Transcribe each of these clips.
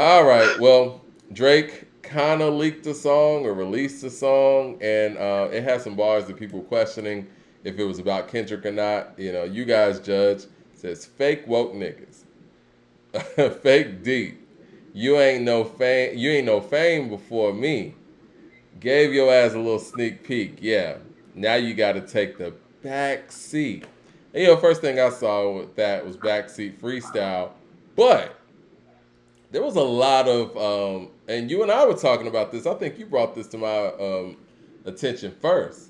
All right. Well, Drake kind of leaked a song or released a song, and it had some bars that people were questioning if it was about Kendrick or not. You guys judge. It says fake woke niggas, fake deep. You ain't no fame. You ain't no fame before me. Gave your ass a little sneak peek. Yeah. Now you got to take the back seat. And, first thing I saw with that was backseat freestyle, but there was a lot of and you and I were talking about this. I think you brought this to my attention first.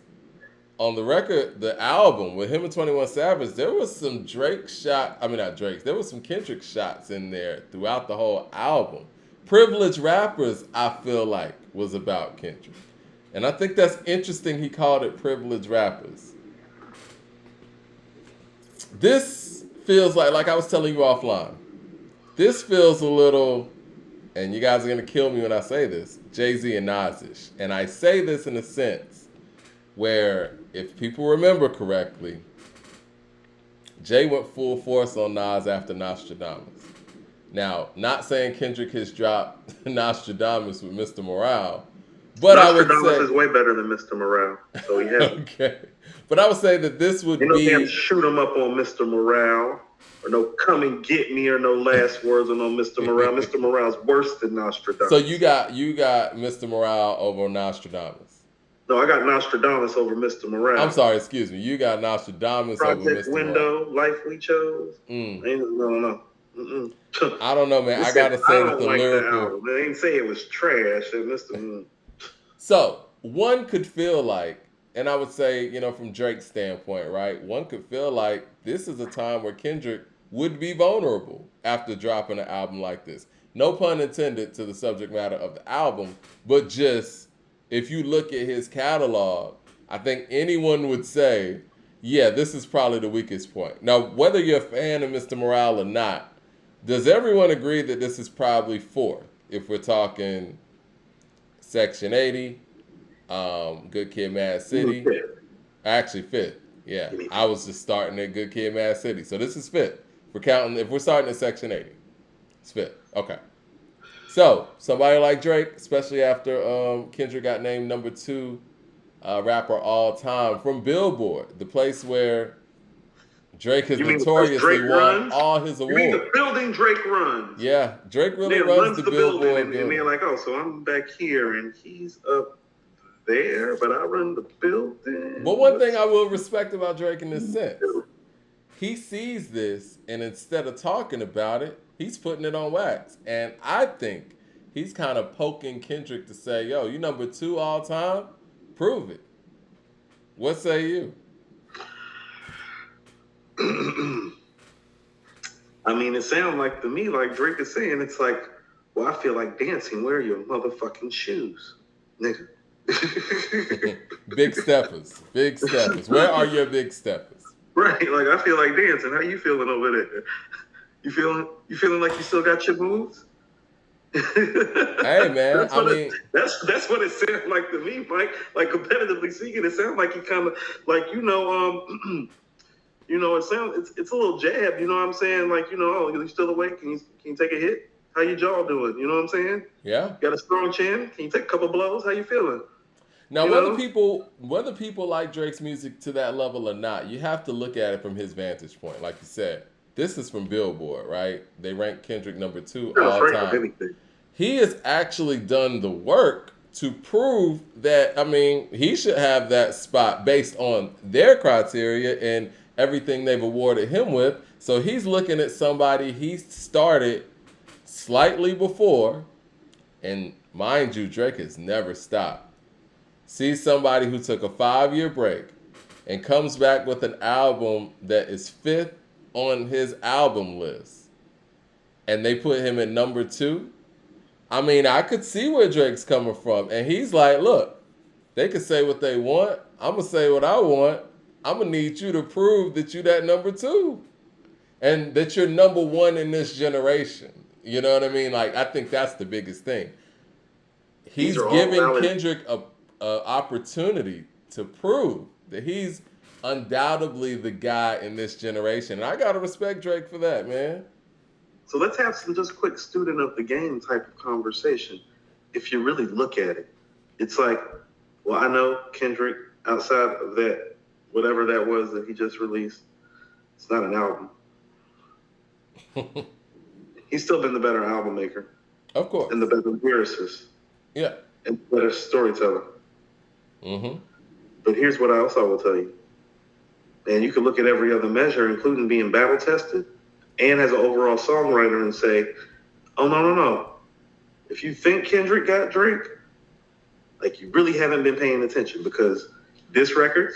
On the record, the album with him and 21 Savage, there was some Drake shot. I mean, not Drake. There was some Kendrick shots in there throughout the whole album. Privileged Rappers, I feel like, was about Kendrick, and I think that's interesting. He called it Privileged Rappers. This feels like I was telling you offline. This feels a little, and you guys are gonna kill me when I say this, Jay-Z and Nas-ish. And I say this in a sense where, if people remember correctly, Jay went full force on Nas after Nostradamus. Now, not saying Kendrick has dropped Nostradamus with Mr. Morale, but I would Nostradamus say is way better than Mr. Morale, so he hasn't. okay. But I would say that this would Ain't no damn be shoot 'em up on Mr. Morale, or no come and get me, or no last words on no Mr. Morale. Mr. Morale's worse than Nostradamus. so you got Mr. Morale over Nostradamus. No, I got Nostradamus over Mr. Morale. I'm sorry, excuse me. You got Nostradamus over Project Mr. Window, Life We Chose. Mm. No. Mm-mm. I don't know, man. I gotta I say that don't the like the lyrical. album. They ain't say it was trash. And Mr. So one could feel like, and I would say, from Drake's standpoint, right? One could feel like this is a time where Kendrick would be vulnerable after dropping an album like this. No pun intended to the subject matter of the album, but just if you look at his catalog, I think anyone would say, yeah, this is probably the weakest point. Now, whether you're a fan of Mr. Morale or not, does everyone agree that this is probably fourth? If we're talking Section 80, Good Kid, Mad City, actually fifth. Yeah, I was just starting at Good Kid, Mad City, so this is fifth. We're counting. If we're starting at Section 80, it's fifth. Okay. So somebody like Drake, especially after Kendrick got named number 2 rapper all time from Billboard, the place where Drake has notoriously won all his awards. You mean the building Drake runs? Yeah, Drake really runs the Billboard building. And they're like, oh, so I'm back here and he's up there, but I run the building. But one thing I will respect about Drake in this sense, he sees this, and instead of talking about it, he's putting it on wax. And I think he's kind of poking Kendrick to say, yo, you number 2 all time? Prove it. What say you? I mean, it sounds like to me, like Drake is saying, it's like, well, I feel like dancing. Where are your motherfucking shoes, nigga? Big steppers. Big steppers. Where are your big steppers? Right, like I feel like dancing. How you feeling over there? You feeling like you still got your moves? Hey man, that's what it sounds like to me, Mike. Like competitively speaking, it sounds like you kind of like it sounds it's a little jab. You know what I'm saying? Like oh, you still awake? Can you take a hit? How your jaw doing? You know what I'm saying? Yeah. Got a strong chin? Can you take a couple blows? How you feeling? Now, whether people like Drake's music to that level or not, you have to look at it from his vantage point. Like you said, this is from Billboard, right? They rank Kendrick number 2 all time. He has actually done the work to prove that, I mean, he should have that spot based on their criteria and everything they've awarded him with. So he's looking at somebody he started slightly before, and mind you, Drake has never stopped. See somebody who took a 5-year break and comes back with an album that is 5th on his album list, and they put him at number 2. I mean, I could see where Drake's coming from, and he's like, look, they can say what they want. I'm going to say what I want. I'm going to need you to prove that you that number 2 and that you're number 1 in this generation. You know what I mean? Like, I think that's the biggest thing. He's giving Kendrick a opportunity to prove that he's undoubtedly the guy in this generation. And I gotta respect Drake for that, man. So let's have some just quick student of the game type of conversation. If you really look at it, it's like, well, I know Kendrick, outside of that, whatever that was that he just released, it's not an album. He's still been the better album maker. Of course. And the better lyricist. Yeah. And the better storyteller. Mm-hmm. But here's what else I will tell you. And you can look at every other measure, including being battle tested, and as an overall songwriter, and say, oh, no. If you think Kendrick got Drake, like, you really haven't been paying attention, because diss records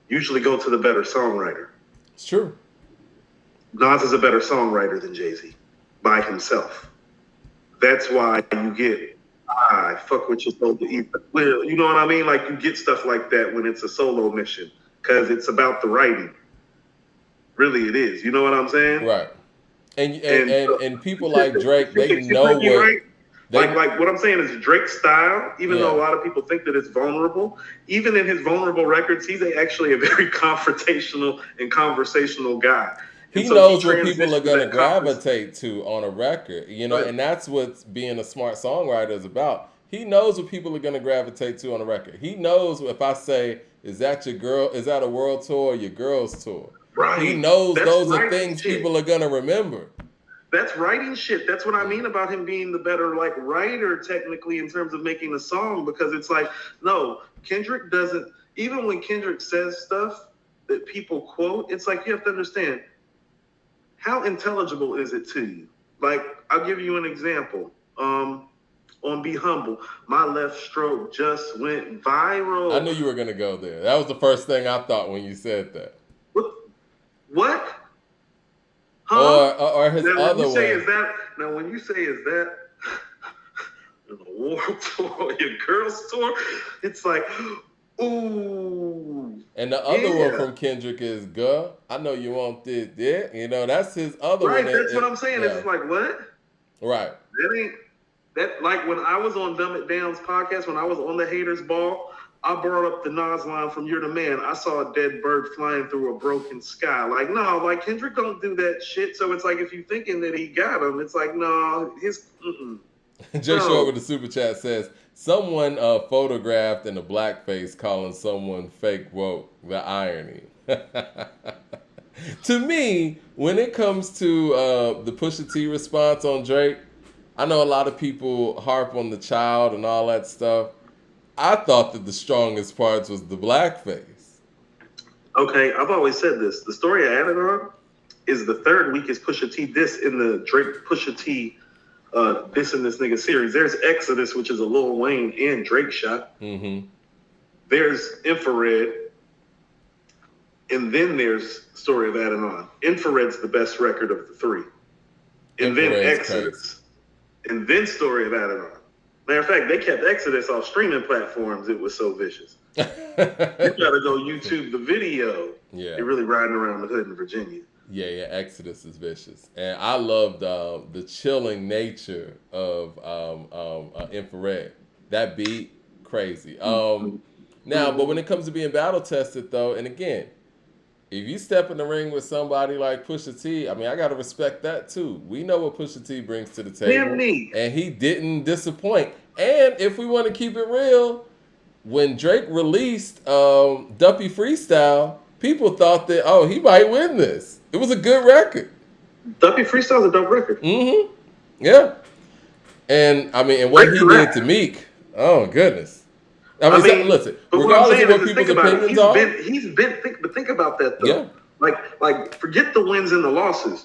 usually go to the better songwriter. It's true. Nas is a better songwriter than Jay-Z by himself. That's why you get, I fuck with your soul to eat. Well, you know what I mean? Like, you get stuff like that when it's a solo mission, because it's about the writing. Really, it is. You know what I'm saying? Right. And people like Drake, they know what. Right? Like what I'm saying is Drake's style, even though a lot of people think that it's vulnerable, even in his vulnerable records, he's actually a very confrontational and conversational guy. He knows what people are going to gravitate to on a record, you know, and that's what being a smart songwriter is about. He knows what people are going to gravitate to on a record. He knows if I say, is that your girl, is that a world tour or your girl's tour? Right. He knows those are things people are going to remember. That's writing shit. That's what I mean about him being the better, like, writer technically in terms of making a song, because it's like, no, Kendrick doesn't, even when Kendrick says stuff that people quote, it's like, you have to understand, how intelligible is it to you? Like, I'll give you an example. On Be Humble, my left stroke just went viral. I knew you were going to go there. That was the first thing I thought when you said that. What? Huh? Or his now, other one. When you say is that a world tour, your girl's tour, it's like, ooh. And the other one from Kendrick is "Guh, I know you want this." Yeah, you know, that's his other one. Right, that's what I'm saying. It's like, what? Right. That ain't that. Like when I was on Dumb It Down's podcast, when I was on the Haters Ball, I brought up the Nas line from "You're the Man." I saw a dead bird flying through a broken sky. Like, no, like Kendrick don't do that shit. So it's like, if you're thinking that he got him, it's like, no, his. Jay Short with the super chat says, someone photographed in a blackface calling someone fake woke. The irony. To me, when it comes to the Pusha T response on Drake, I know a lot of people harp on the child and all that stuff. I thought that the strongest parts was the blackface. Okay, I've always said this. The story I added on is the third weakest Pusha T diss in the Drake Pusha T diss in this nigga series. There's Exodus, which is a Lil Wayne and Drake shot. Mm-hmm. There's Infrared. And then there's Story of Adding On. Infrared's the best record of the three. And then Exodus. And then Story of Adding On. Matter of fact, they kept Exodus off streaming platforms. It was so vicious. You gotta go YouTube the video. Yeah. You're really riding around the hood in Virginia. Yeah, Exodus is vicious. And I loved the chilling nature of Infrared. That beat, crazy. Now, but when it comes to being battle tested, though, and again, if you step in the ring with somebody like Pusha T, I mean, I got to respect that, too. We know what Pusha T brings to the table. And he didn't disappoint. And if we want to keep it real, when Drake released Duppy Freestyle, people thought that, oh, he might win this. It was a good record. Duppy Freestyle's a dope record. Mm-hmm. Yeah. And, I mean, and what he did to Meek, oh, goodness. I mean, listen, regardless of what people's opinions are. But think about that, though. Yeah. Like, forget the wins and the losses.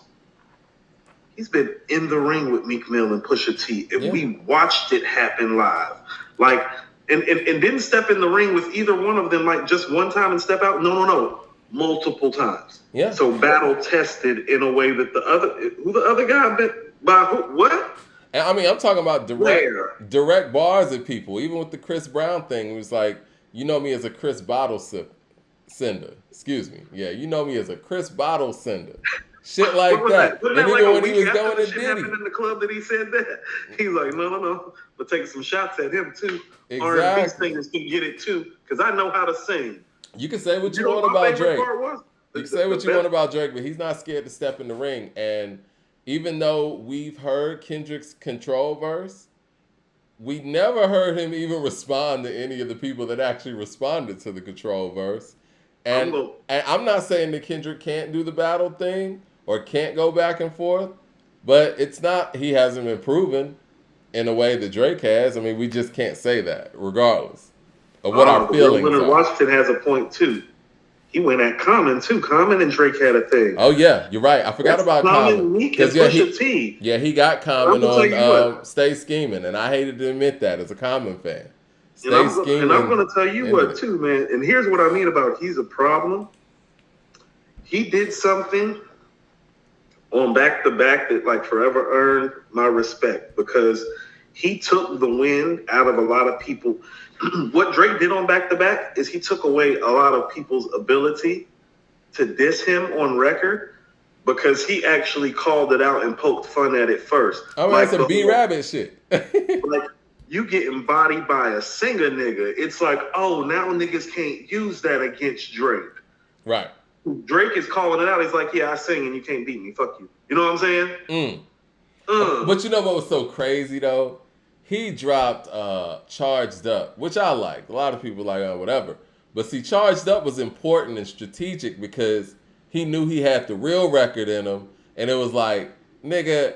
He's been in the ring with Meek Mill and Pusha T, and we watched it happen live. Like, and didn't step in the ring with either one of them, like, just one time and step out. No. Multiple times. Yeah. So battle tested in a way that who the other guy bit by who? What? And I mean, I'm talking about direct bars at people. Even with the Chris Brown thing, it was like, you know me as a Chris Bottle sender. Excuse me. Yeah, you know me as a Chris Bottle sender. Shit like that. And even like when he was going to Diddy. Happened in the club that he said that. He's like, no. But taking some shots at him too. Exactly. R&B singers can get it too, because I know how to sing. You can say what you want about Drake. You can say what you want about Drake, but he's not scared to step in the ring. And even though we've heard Kendrick's Control verse, we never heard him even respond to any of the people that actually responded to the Control verse. I'm And, gonna and I'm not saying that Kendrick can't do the battle thing or can't go back and forth, but it's not, he hasn't been proven in a way that Drake has. I mean, we just can't say that, regardless of what our the real feelings Leonard are. Washington has a point too. He went at Common too. Common and Drake had a thing. Oh yeah, you're right. I forgot That's about Common Meek, and because yeah, Pusha T. he got And I'm Common gonna tell you on what. Stay Scheming, and I hated to admit that as a Common fan. And Stay I'm Scheming. gonna tell you what too, man. And here's what I mean about he's a problem. He did something on back to back that like forever earned my respect because he took the wind out of a lot of people. What Drake did on back to back is he took away a lot of people's ability to diss him on record because he actually called it out and poked fun at it first. I mean, like that's some B Rabbit shit. like you getting bodied by a singer nigga. It's like, oh, now niggas can't use that against Drake. Right. Drake is calling it out. He's like, yeah, I sing and you can't beat me. Fuck you. You know what I'm saying? But you know what was so crazy though? He dropped Charged Up, which I liked. A lot of people like, oh, whatever. But see, Charged Up was important and strategic because he knew he had the real record in him. And it was like, nigga,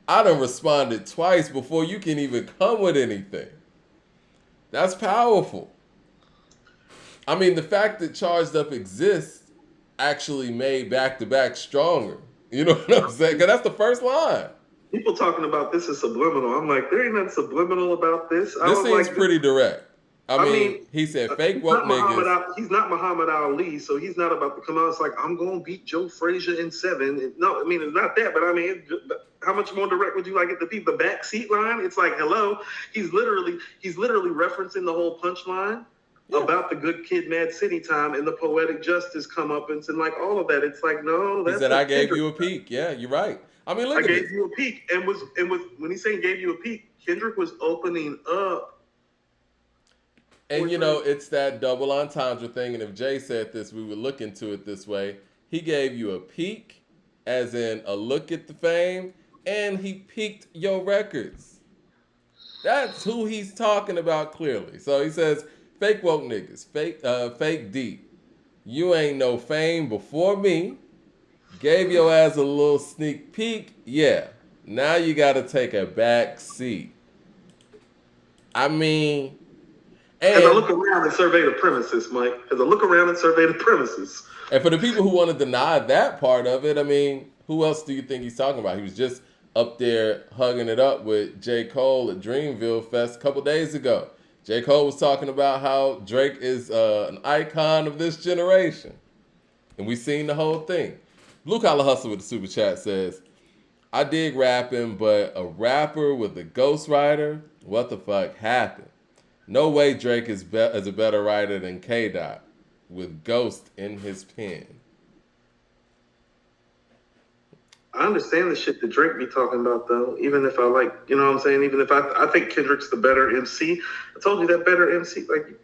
I done responded twice before you can even come with anything. That's powerful. I mean, the fact that Charged Up exists actually made Back to Back stronger. You know what I'm saying? Because that's the first line. People talking about this is subliminal. I'm like, there ain't nothing subliminal about this. This seems like, pretty direct. I mean, he said fake woke niggas. He's not Muhammad Ali, so he's not about to come out. It's like, I'm going to beat Joe Frazier in 7. No, I mean, it's not that, but I mean, how much more direct would you like it to be? The backseat line? It's like, hello. He's literally referencing the whole punchline about the good kid, Mad City time and the poetic justice comeuppance and like all of that. It's like, no, that's he said, I gave you a peek. Yeah, you're right. I mean, look at gave you a peek. And when he's saying gave you a peek, Kendrick was opening up. And you know, it's that double entendre thing. And if Jay said this, we would look into it this way. He gave you a peek, as in a look at the fame, and he peaked your records. That's who he's talking about clearly. So he says, fake woke niggas, fake deep. You ain't no fame before me. Gave your ass a little sneak peek. Yeah. Now you got to take a back seat. I mean... As I look around and survey the premises, Mike. As I look around and survey the premises. And for the people who want to deny that part of it, I mean, who else do you think he's talking about? He was just up there hugging it up with J. Cole at Dreamville Fest a couple days ago. J. Cole was talking about how Drake is an icon of this generation. And we seen the whole thing. Blue Collar Hustle with the super chat says, I dig rapping, but a rapper with a ghostwriter? What the fuck happened? No way Drake is a better writer than K-Dot with Ghost in his pen. I understand the shit that Drake be talking about, though. Even if I like, you know what I'm saying? Even if I think Kendrick's the better MC. I told you that better MC. Like,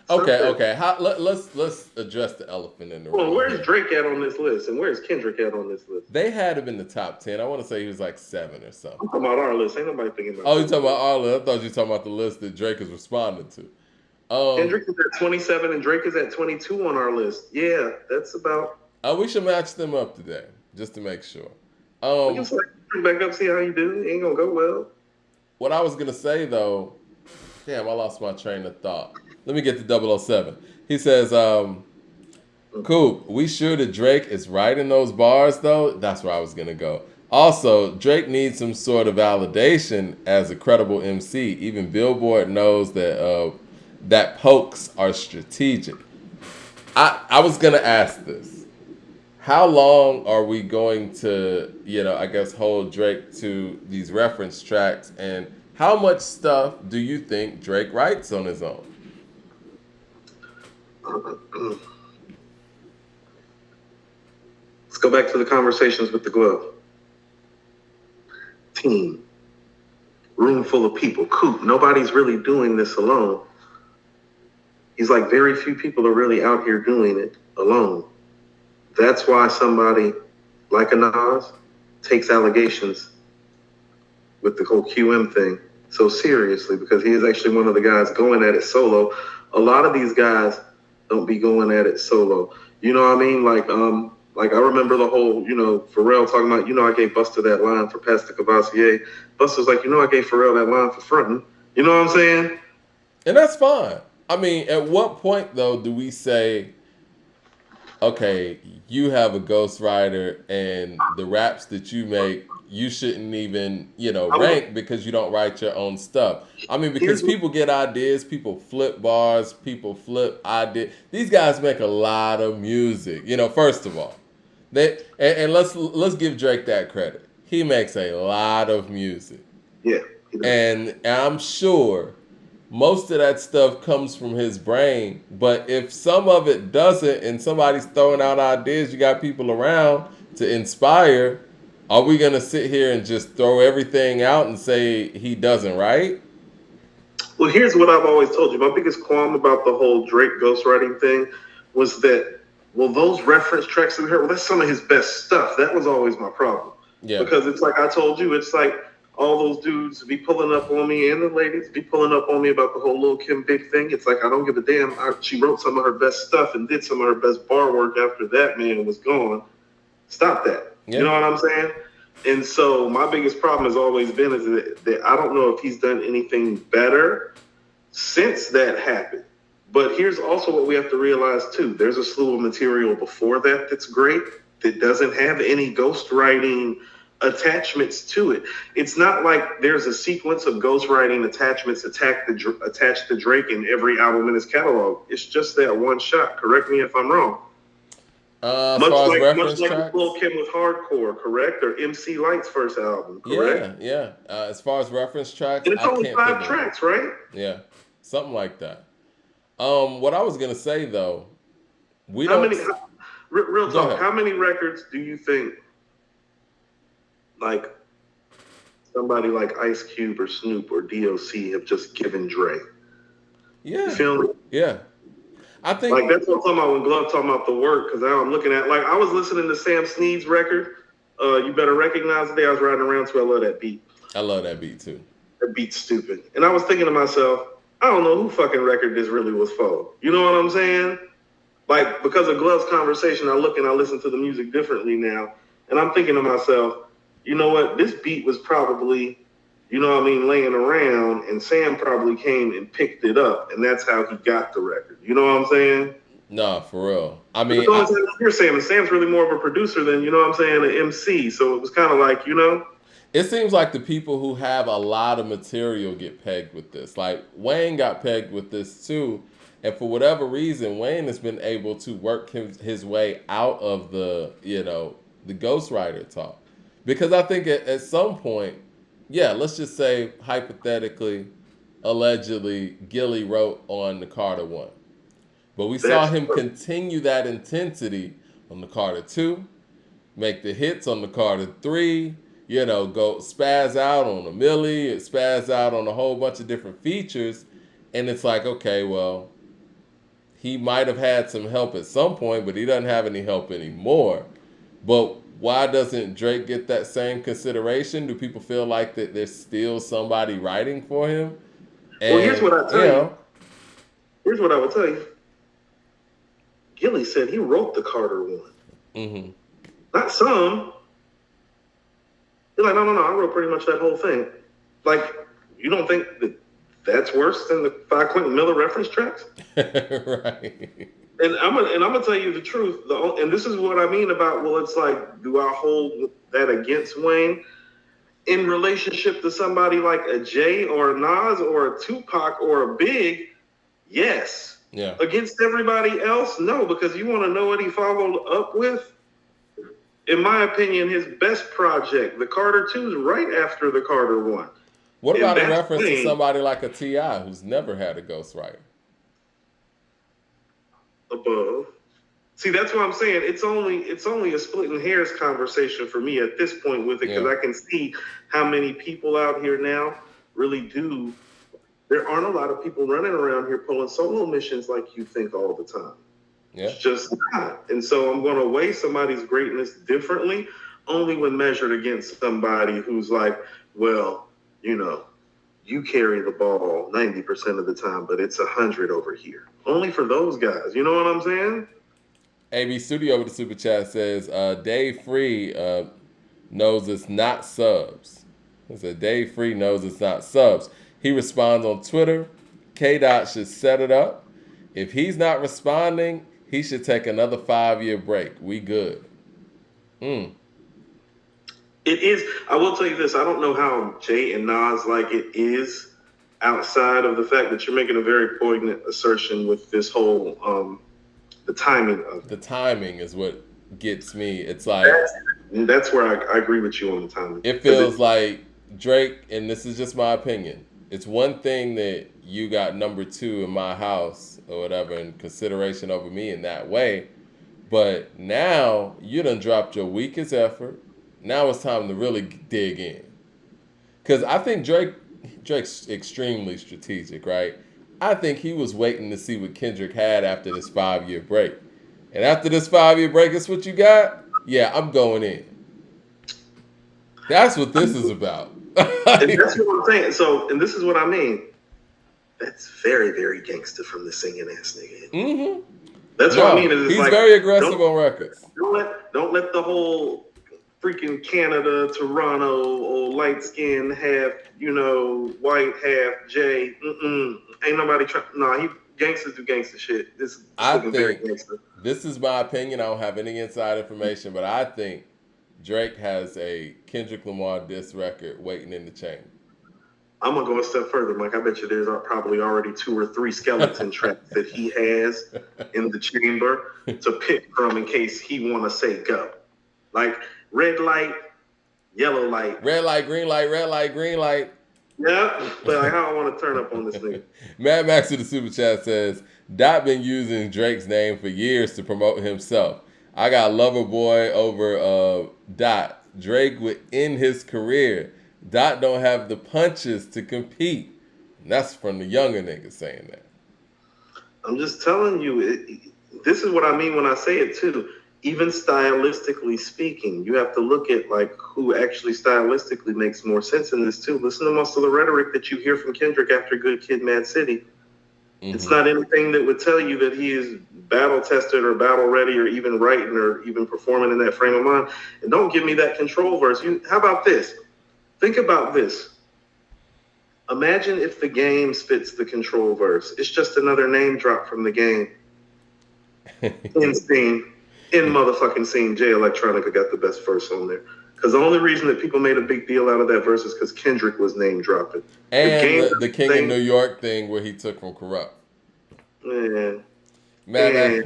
okay. Let's address the elephant in the room. Well, where's Drake at on this list, and where's Kendrick at on this list? They had him in the top 10. I want to say he was like 7 or something. I'm talking about our list. Ain't nobody thinking about. Oh, you talking about our list? I thought you were talking about the list that Drake is responding to. Kendrick is at 27 and Drake is at 22 on our list. Yeah, that's about. We should match them up today, just to make sure. We can select back up, see how you do. It ain't gonna go well. What I was gonna say though, damn, I lost my train of thought. Let me get to 007. He says, Coop, we sure that Drake is writing those bars though? That's where I was gonna go. Also, Drake needs some sort of validation as a credible MC. Even Billboard knows that that pokes are strategic. I was gonna ask this. How long are we going to, I guess, hold Drake to these reference tracks? And how much stuff do you think Drake writes on his own? Let's go back to the conversations with the glove. Team. Room full of people. Coop. Nobody's really doing this alone. He's like, very few people are really out here doing it alone. That's why somebody like a Nas takes allegations with the whole QM thing so seriously, because he is actually one of the guys going at it solo. A lot of these guys don't be going at it solo. You know what I mean? Like I remember the whole, Pharrell talking about, I gave Buster that line for Pastor Cavassier. Buster's like, I gave Pharrell that line for fronting. You know what I'm saying? And that's fine. I mean, at what point though do we say, okay, you have a ghostwriter and the raps that you make, you shouldn't even, rank because you don't write your own stuff. I mean, because people get ideas, people flip bars, people flip ideas. These guys make a lot of music, first of all. And let's give Drake that credit. He makes a lot of music. Yeah. And I'm sure most of that stuff comes from his brain. But if some of it doesn't and somebody's throwing out ideas, you got people around to inspire, are we going to sit here and just throw everything out and say he doesn't write? Well, here's what I've always told you. My biggest qualm about the whole Drake ghostwriting thing was that, those reference tracks that we heard, that's some of his best stuff. That was always my problem. Yeah. Because it's like I told you, it's like all those dudes be pulling up on me and the ladies be pulling up on me about the whole Lil' Kim Big thing. It's like, I don't give a damn. She wrote some of her best stuff and did some of her best bar work after that man was gone. Stop that. Yeah. You know what I'm saying? And so my biggest problem has always been is that I don't know if he's done anything better since that happened. But here's also what we have to realize too. There's a slew of material before that that's great that doesn't have any ghostwriting attachments to it. It's not like there's a sequence of ghostwriting attachments attached to Drake in every album in his catalog. It's just that one shot. Correct me if I'm wrong. Much like Lil' Kim with Hardcore, correct? Or MC Light's first album, correct? Yeah. As far as reference tracks, and it's only 5 tracks, right? Yeah, something like that. What I was gonna say though, real talk, how many records do you think, like, somebody like Ice Cube or Snoop or DOC have just given Dre? Yeah. You feel me? Yeah. I think like that's what I'm talking about when Glove talking about the work, because now I'm looking at, like, I was listening to Sam Snead's record. You Better Recognize the Day I was riding around to. I love that beat. I love that beat too. That beat's stupid. And I was thinking to myself, I don't know who fucking record this really was for. You know what I'm saying? Like, because of Glove's conversation, I look and I listen to the music differently now. And I'm thinking to myself, you know what? This beat was probably, laying around, and Sam probably came and picked it up, and that's how he got the record. You know what I'm saying? Nah, for real. I mean, you're saying Sam's really more of a producer than, an MC. So it was kind of like, It seems like the people who have a lot of material get pegged with this. Like, Wayne got pegged with this too. And for whatever reason, Wayne has been able to work his way out of the ghostwriter talk. Because I think at some point, let's just say hypothetically, allegedly, Gilly wrote on the Carter 1. But we saw him continue that intensity on the Carter 2, make the hits on the Carter 3, go spaz out on a Millie, spaz out on a whole bunch of different features. And it's like, okay, well, he might have had some help at some point, but he doesn't have any help anymore. But why doesn't Drake get that same consideration? Do people feel like that there's still somebody writing for him? And, well, here's what I tell you. Here's what I will tell you. Gilly said he wrote the Carter 1. Mm-hmm. Not some. He's like, no, I wrote pretty much that whole thing. Like, you don't think that's worse than the 5 Quentin Miller reference tracks? Right. And I'm gonna tell you the truth. And this is what I mean about, well, it's like, do I hold that against Wayne in relationship to somebody like a Jay or a Nas or a Tupac or a Big? Yes. Yeah. Against everybody else, no, because you want to know what he followed up with? In my opinion, his best project, the Carter 2, is right after the Carter 1. What about a reference to somebody like a T.I. who's never had a ghostwriter? Above. See, that's what I'm saying. It's only a splitting hairs conversation for me at this point with it, because I can see how many people out here now really do. There aren't a lot of people running around here pulling solo missions like you think all the time. Yeah. It's just not. And so I'm going to weigh somebody's greatness differently only when measured against somebody who's like, well, you know, you carry the ball 90% of the time, but it's 100 over here. Only for those guys. You know what I'm saying? AB Studio with the super chat says, Dave Free knows it's not subs. He said Dave Free knows it's not subs. He responds on Twitter. K Dot should set it up. If he's not responding, he should take another 5-year break. We good. It is. I will tell you this. I don't know how Jay and Nas like it is outside of the fact that you're making a very poignant assertion with this whole the timing of it. The timing is what gets me. It's like that's where I agree with you on the timing. It feels like Drake, and this is just my opinion. It's one thing that you got number 2 in my house or whatever in consideration over me in that way, but now you done dropped your weakest effort. Now it's time to really dig in. Because I think Drake's extremely strategic, right? I think he was waiting to see what Kendrick had after this 5-year break. And after this 5-year break, it's what you got? Yeah, I'm going in. That's what this is about. And that's what I'm saying. So, and this is what I mean. That's very, very gangster from the singing ass nigga. Mm-hmm. That's what I mean. He's like, very aggressive on records. Don't let the whole freaking Canada, Toronto, or light skin, half, white, half J. Ain't nobody trying. Nah, gangsters do gangster shit. This is looking very gangster. This is my opinion. I don't have any inside information, but I think Drake has a Kendrick Lamar diss record waiting in the chamber. I'm gonna go a step further, Mike. I bet you there's probably already 2 or 3 skeleton tracks that he has in the chamber to pick from in case he want to say go. Like red light, yellow light, red light, green light, red light, green light. Yeah, but like, I don't want to turn up on this nigga. Mad Max to the super chat says, Dot been using Drake's name for years to promote himself. I got Loverboy over Dot. Drake would end his career. Dot don't have the punches to compete. And that's from the younger niggas saying that. I'm just telling you, this is what I mean when I say it too. Even stylistically speaking, you have to look at like who actually stylistically makes more sense in this too. Listen to most of the rhetoric that you hear from Kendrick after Good Kid, Mad City. Mm-hmm. It's not anything that would tell you that he is battle tested or battle ready or even writing or even performing in that frame of mind. And don't give me that control verse. How about this? Think about this. Imagine if the game spits the control verse. It's just another name drop from the game. In motherfucking scene, Jay Electronica got the best verse on there. Because the only reason that people made a big deal out of that verse is because Kendrick was name dropping. And the King of New York thing where he took from Corrupt. Man. Mad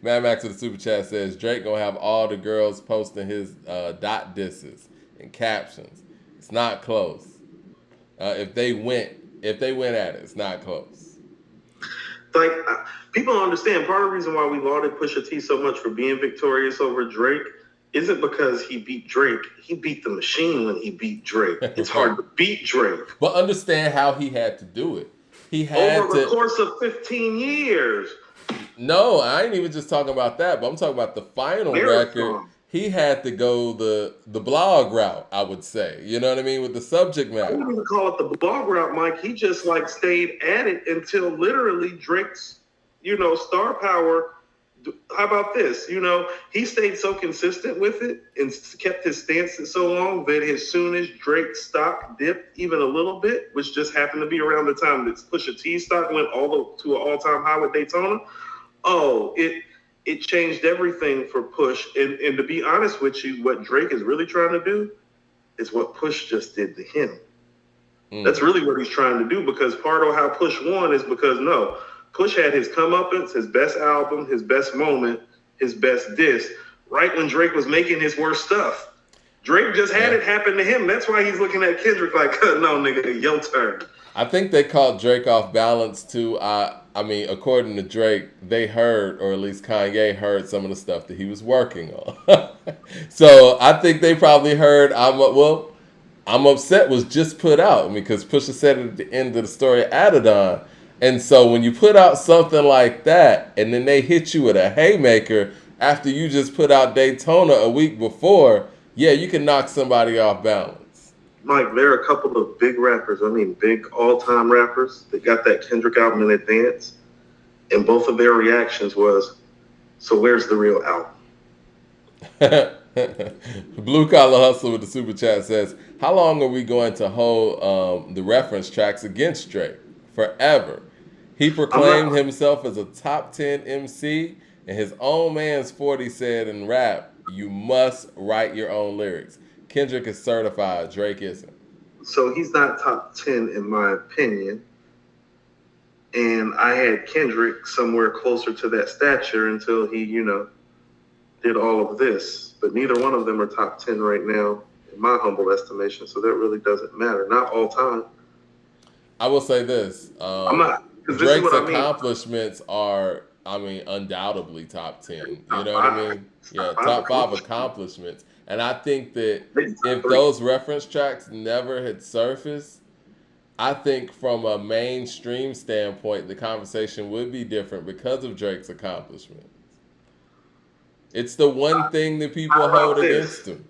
Max to the super chat says Drake gonna have all the girls posting his dot disses and captions. It's not close. If they went at it, it's not close. Like, people don't understand. Part of the reason why we lauded Pusha T so much for being victorious over Drake isn't because he beat Drake. He beat the machine when he beat Drake. It's hard to beat Drake. But understand how he had to do it. He had over the course of 15 years. No, I ain't even just talking about that, but I'm talking about the final record. He had to go the blog route, I would say. You know what I mean? With the subject matter. I wouldn't even call it the blog route, Mike. He just like stayed at it until literally Drake's, star power. How about this? He stayed so consistent with it and kept his stance so long that as soon as Drake's stock dipped even a little bit, which just happened to be around the time that Pusha T stock went to an all-time high with Daytona, it changed everything for Push. And to be honest with you, what Drake is really trying to do is what Push just did to him. That's really what he's trying to do, because part of how Push won is because, Push had his comeuppance, his best album, his best moment, his best diss, right when Drake was making his worst stuff. Drake just had it happen to him. That's why he's looking at Kendrick like, no, nigga, your turn. I think they caught Drake off balance, too. I mean, according to Drake, they heard, or at least Kanye heard some of the stuff that he was working on. So I think they probably heard, I'm Upset was just put out, because Pusha said it at the end of the story at Adidon. And so when you put out something like that, and then they hit you with a haymaker, after you just put out Daytona a week before, yeah, you can knock somebody off balance. Mike, there are a couple of big rappers, big all-time rappers that got that Kendrick album in advance, and both of their reactions was, so where's the real album? Blue Collar Hustle with the super chat says, how long are we going to hold the reference tracks against Drake? Forever. He proclaimed himself as a top 10 MC, and his own man's 40 said in rap, you must write your own lyrics. Kendrick is certified, Drake isn't. So he's not top 10 in my opinion. And I had Kendrick somewhere closer to that stature until he, did all of this. But neither one of them are top 10 right now, in my humble estimation. So that really doesn't matter. Not all time. I will say this. Drake's accomplishments are, undoubtedly top 10. You know what I mean? Yeah, top 5 accomplishments. And I think that if those reference tracks never had surfaced, I think from a mainstream standpoint, the conversation would be different because of Drake's accomplishments. It's the one thing that people hold against him.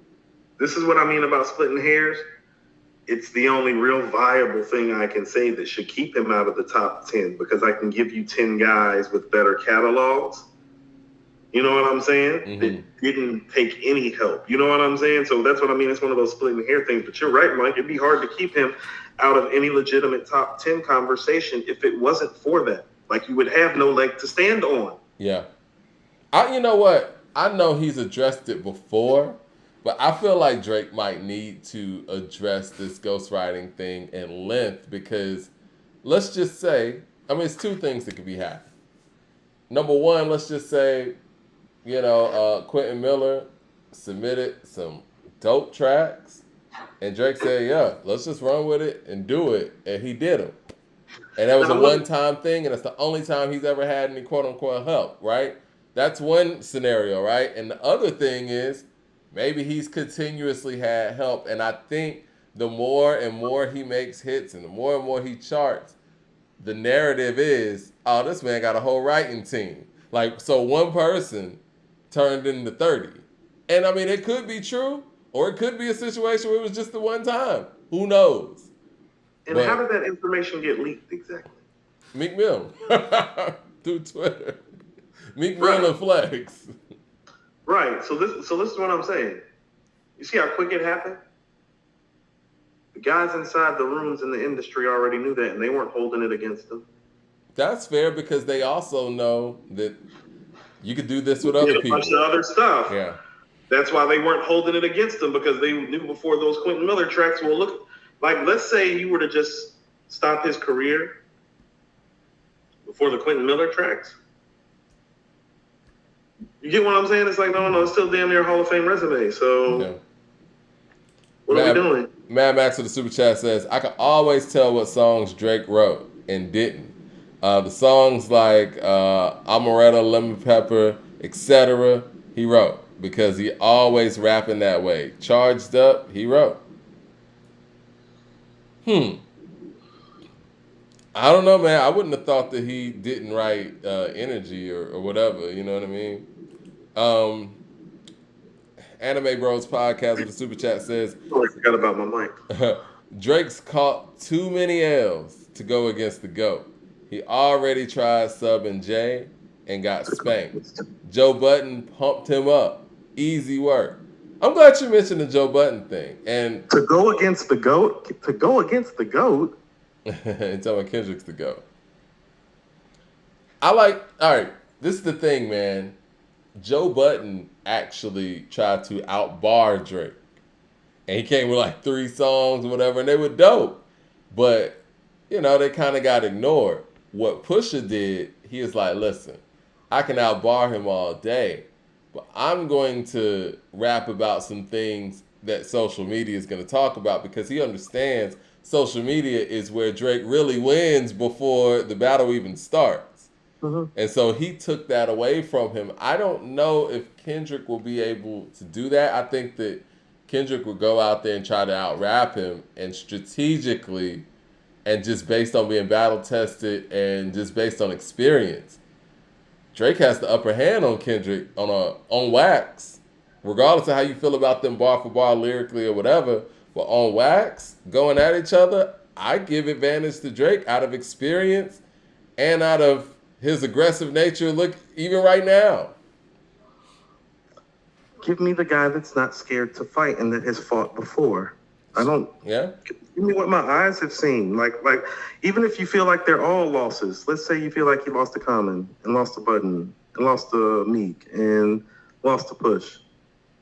This is what I mean about splitting hairs. It's the only real viable thing I can say that should keep him out of the top 10, because I can give you 10 guys with better catalogs. You know what I'm saying? Mm-hmm. That didn't take any help. You know what I'm saying? So that's what I mean. It's one of those splitting hair things. But you're right, Mike. It'd be hard to keep him out of any legitimate top 10 conversation if it wasn't for that. Like, you would have no leg to stand on. Yeah. You know what? I know he's addressed it before, but I feel like Drake might need to address this ghostwriting thing in length, because let's just say, it's two things that could be happening. Number one, let's just say, Quentin Miller submitted some dope tracks, and Drake said, yeah, let's just run with it and do it, and he did them. And that was a one-time thing, and it's the only time he's ever had any quote-unquote help, right? That's one scenario, right? And the other thing is, maybe he's continuously had help, and I think the more and more he makes hits and the more he charts, the narrative is, oh, this man got a whole writing team. Like, so one person turned into 30. And it could be true, or it could be a situation where it was just the one time. Who knows? And how did that information get leaked exactly? Meek Mill. Through Twitter. Meek Mill and Flex. Right. So this is what I'm saying. You see how quick it happened? The guys inside the rooms in the industry already knew that, and they weren't holding it against them. That's fair, because they also know that you could do this with other people. A bunch of other stuff. Yeah. That's why they weren't holding it against them, because they knew before those Quentin Miller tracks will look like, let's say you were to just stop his career before the Quentin Miller tracks. You get what I'm saying? It's like, no, it's still damn near Hall of Fame resume. So what are we doing? Mad Max with the super chat says, I can always tell what songs Drake wrote and didn't. The songs like Amaretto, Lemon Pepper, etc., he wrote, because he always rapping that way. Charged Up, he wrote. I don't know, man. I wouldn't have thought that he didn't write Energy or whatever. You know what I mean? Anime Bros Podcast with the super chat says, I forgot about my mic. Drake's caught too many L's to go against the GOAT. He already tried subbing Jay and got spanked. Joe Budden pumped him up. Easy work. I'm glad you mentioned the Joe Budden thing. And to go against the GOAT? and tell me Kendrick's the GOAT. All right, this is the thing, man. Joe Budden actually tried to outbar Drake. And he came with like 3 songs or whatever, and they were dope. But, they kind of got ignored. What Pusha did, he was like, listen, I can outbar him all day, but I'm going to rap about some things that social media is going to talk about, because he understands social media is where Drake really wins before the battle even starts. Mm-hmm. And so he took that away from him. I don't know if Kendrick will be able to do that. I think that Kendrick would go out there and try to out-rap him, and strategically, and just based on being battle-tested and just based on experience, Drake has the upper hand on Kendrick on wax, regardless of how you feel about them bar for bar lyrically or whatever. But on wax, going at each other, I give advantage to Drake out of experience and out of his aggressive nature. Look, even right now. Give me the guy that's not scared to fight and that has fought before. I don't. Yeah. Give me what my eyes have seen. Like, even if you feel like they're all losses. Let's say you feel like you lost to Common and lost to Button and lost to Meek and lost to Push.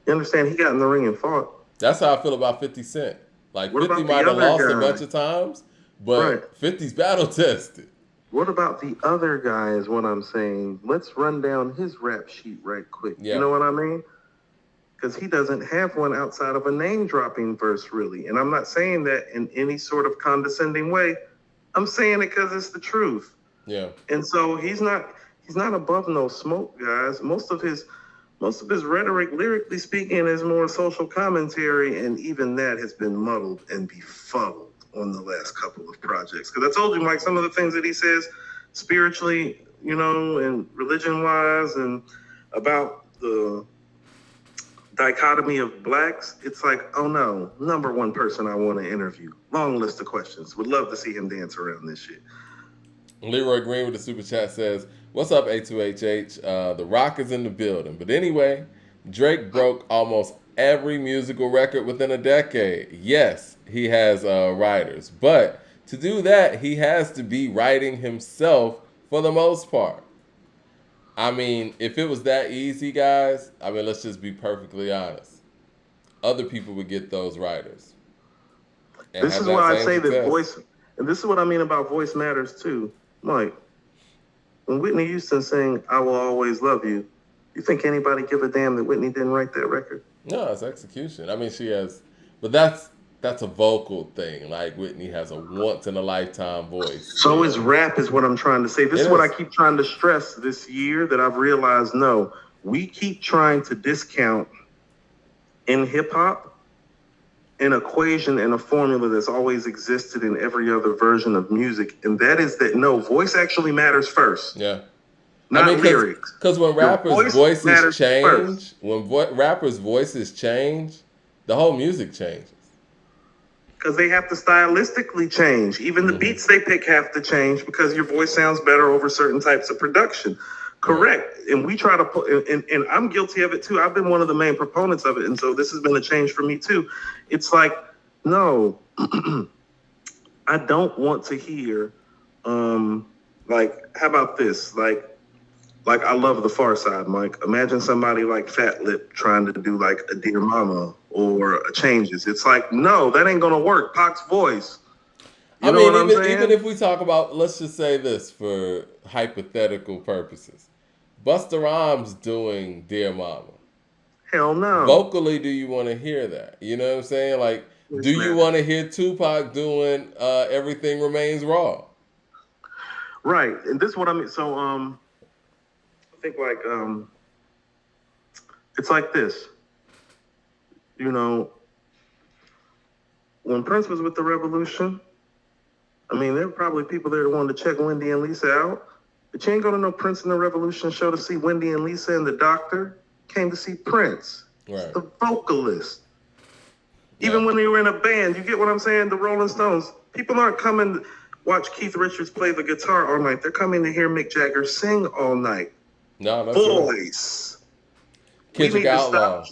You understand? He got in the ring and fought. That's how I feel about 50 Cent. Like, What 50 about the might have other lost a guy? bunch of times, but Right. 50's battle tested. What about the other guy is what I'm saying. Let's run down his rap sheet right quick. Yeah. You know what I mean? Because he doesn't have one outside of a name-dropping verse, really. And I'm not saying that in any sort of condescending way. I'm saying it because it's the truth. Yeah. And so he's not above no smoke, guys. Most of his rhetoric, lyrically speaking, is more social commentary, and even that has been muddled and befuddled on the last couple of projects. Because I told you, Mike, some of the things that he says spiritually, and religion-wise, and about the dichotomy of blacks, it's like, oh no, number one person I want to interview. Long list of questions. Would love to see him dance around this shit. Leroy Green with the super chat says, "What's up, A2HH? The Rock is in the building." But anyway, Drake broke almost every musical record within a decade. Yes, he has writers, but to do that, he has to be writing himself for the most part. I mean, if it was that easy, guys, let's just be perfectly honest. Other people would get those writers. This is why I say that voice, and this is what I mean about voice matters too. Mike, when Whitney Houston sang "I Will Always Love You," you think anybody give a damn that Whitney didn't write that record? No, it's execution. She has, but that's a vocal thing. Like, Whitney has a once in a lifetime voice. So is rap, is what I'm trying to say. This is what I keep trying to stress this year, that I've realized, no, we keep trying to discount in hip hop an equation and a formula that's always existed in every other version of music, and that is that no, voice actually matters first. Yeah. Not lyrics. Because when rappers' voices change, rappers' voices change, the whole music changes. Because they have to stylistically change. Even the beats they pick have to change because your voice sounds better over certain types of production. Correct. And we try to put, and I'm guilty of it too. I've been one of the main proponents of it. And so this has been a change for me too. It's like, no, I don't want to hear, how about this? Like I love the Far Side, Mike. Imagine somebody like Fat Lip trying to do like a Dear Mama or a Changes. It's like, no, that ain't gonna work. Pac's voice. Even if we talk about, let's just say this for hypothetical purposes, Busta Rhymes doing Dear Mama. Hell no. Vocally, do you want to hear that? You know what I'm saying? Like, do you want to hear Tupac doing Everything Remains Raw? Right, and this is what I mean. So, I think it's like this. When Prince was with the Revolution, there were probably people there that wanted to check Wendy and Lisa out. But you ain't going to know Prince and the Revolution show to see Wendy and Lisa and the doctor. Came to see Prince. Right. The vocalist. Even when they were in a band, you get what I'm saying? The Rolling Stones. People aren't coming to watch Keith Richards play the guitar all night. They're coming to hear Mick Jagger sing all night. No, that's voice. Kendrick Outlaw.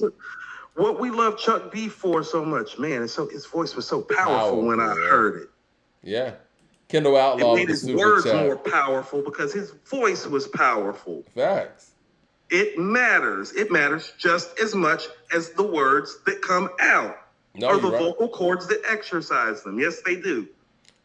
What we love Chuck D for so much, man. His voice was so powerful when I heard it. Yeah. Kendall Outlaw. It made his words more powerful because his voice was powerful. Facts. It matters. It matters just as much as the words that come out or the vocal cords that exercise them. Yes, they do.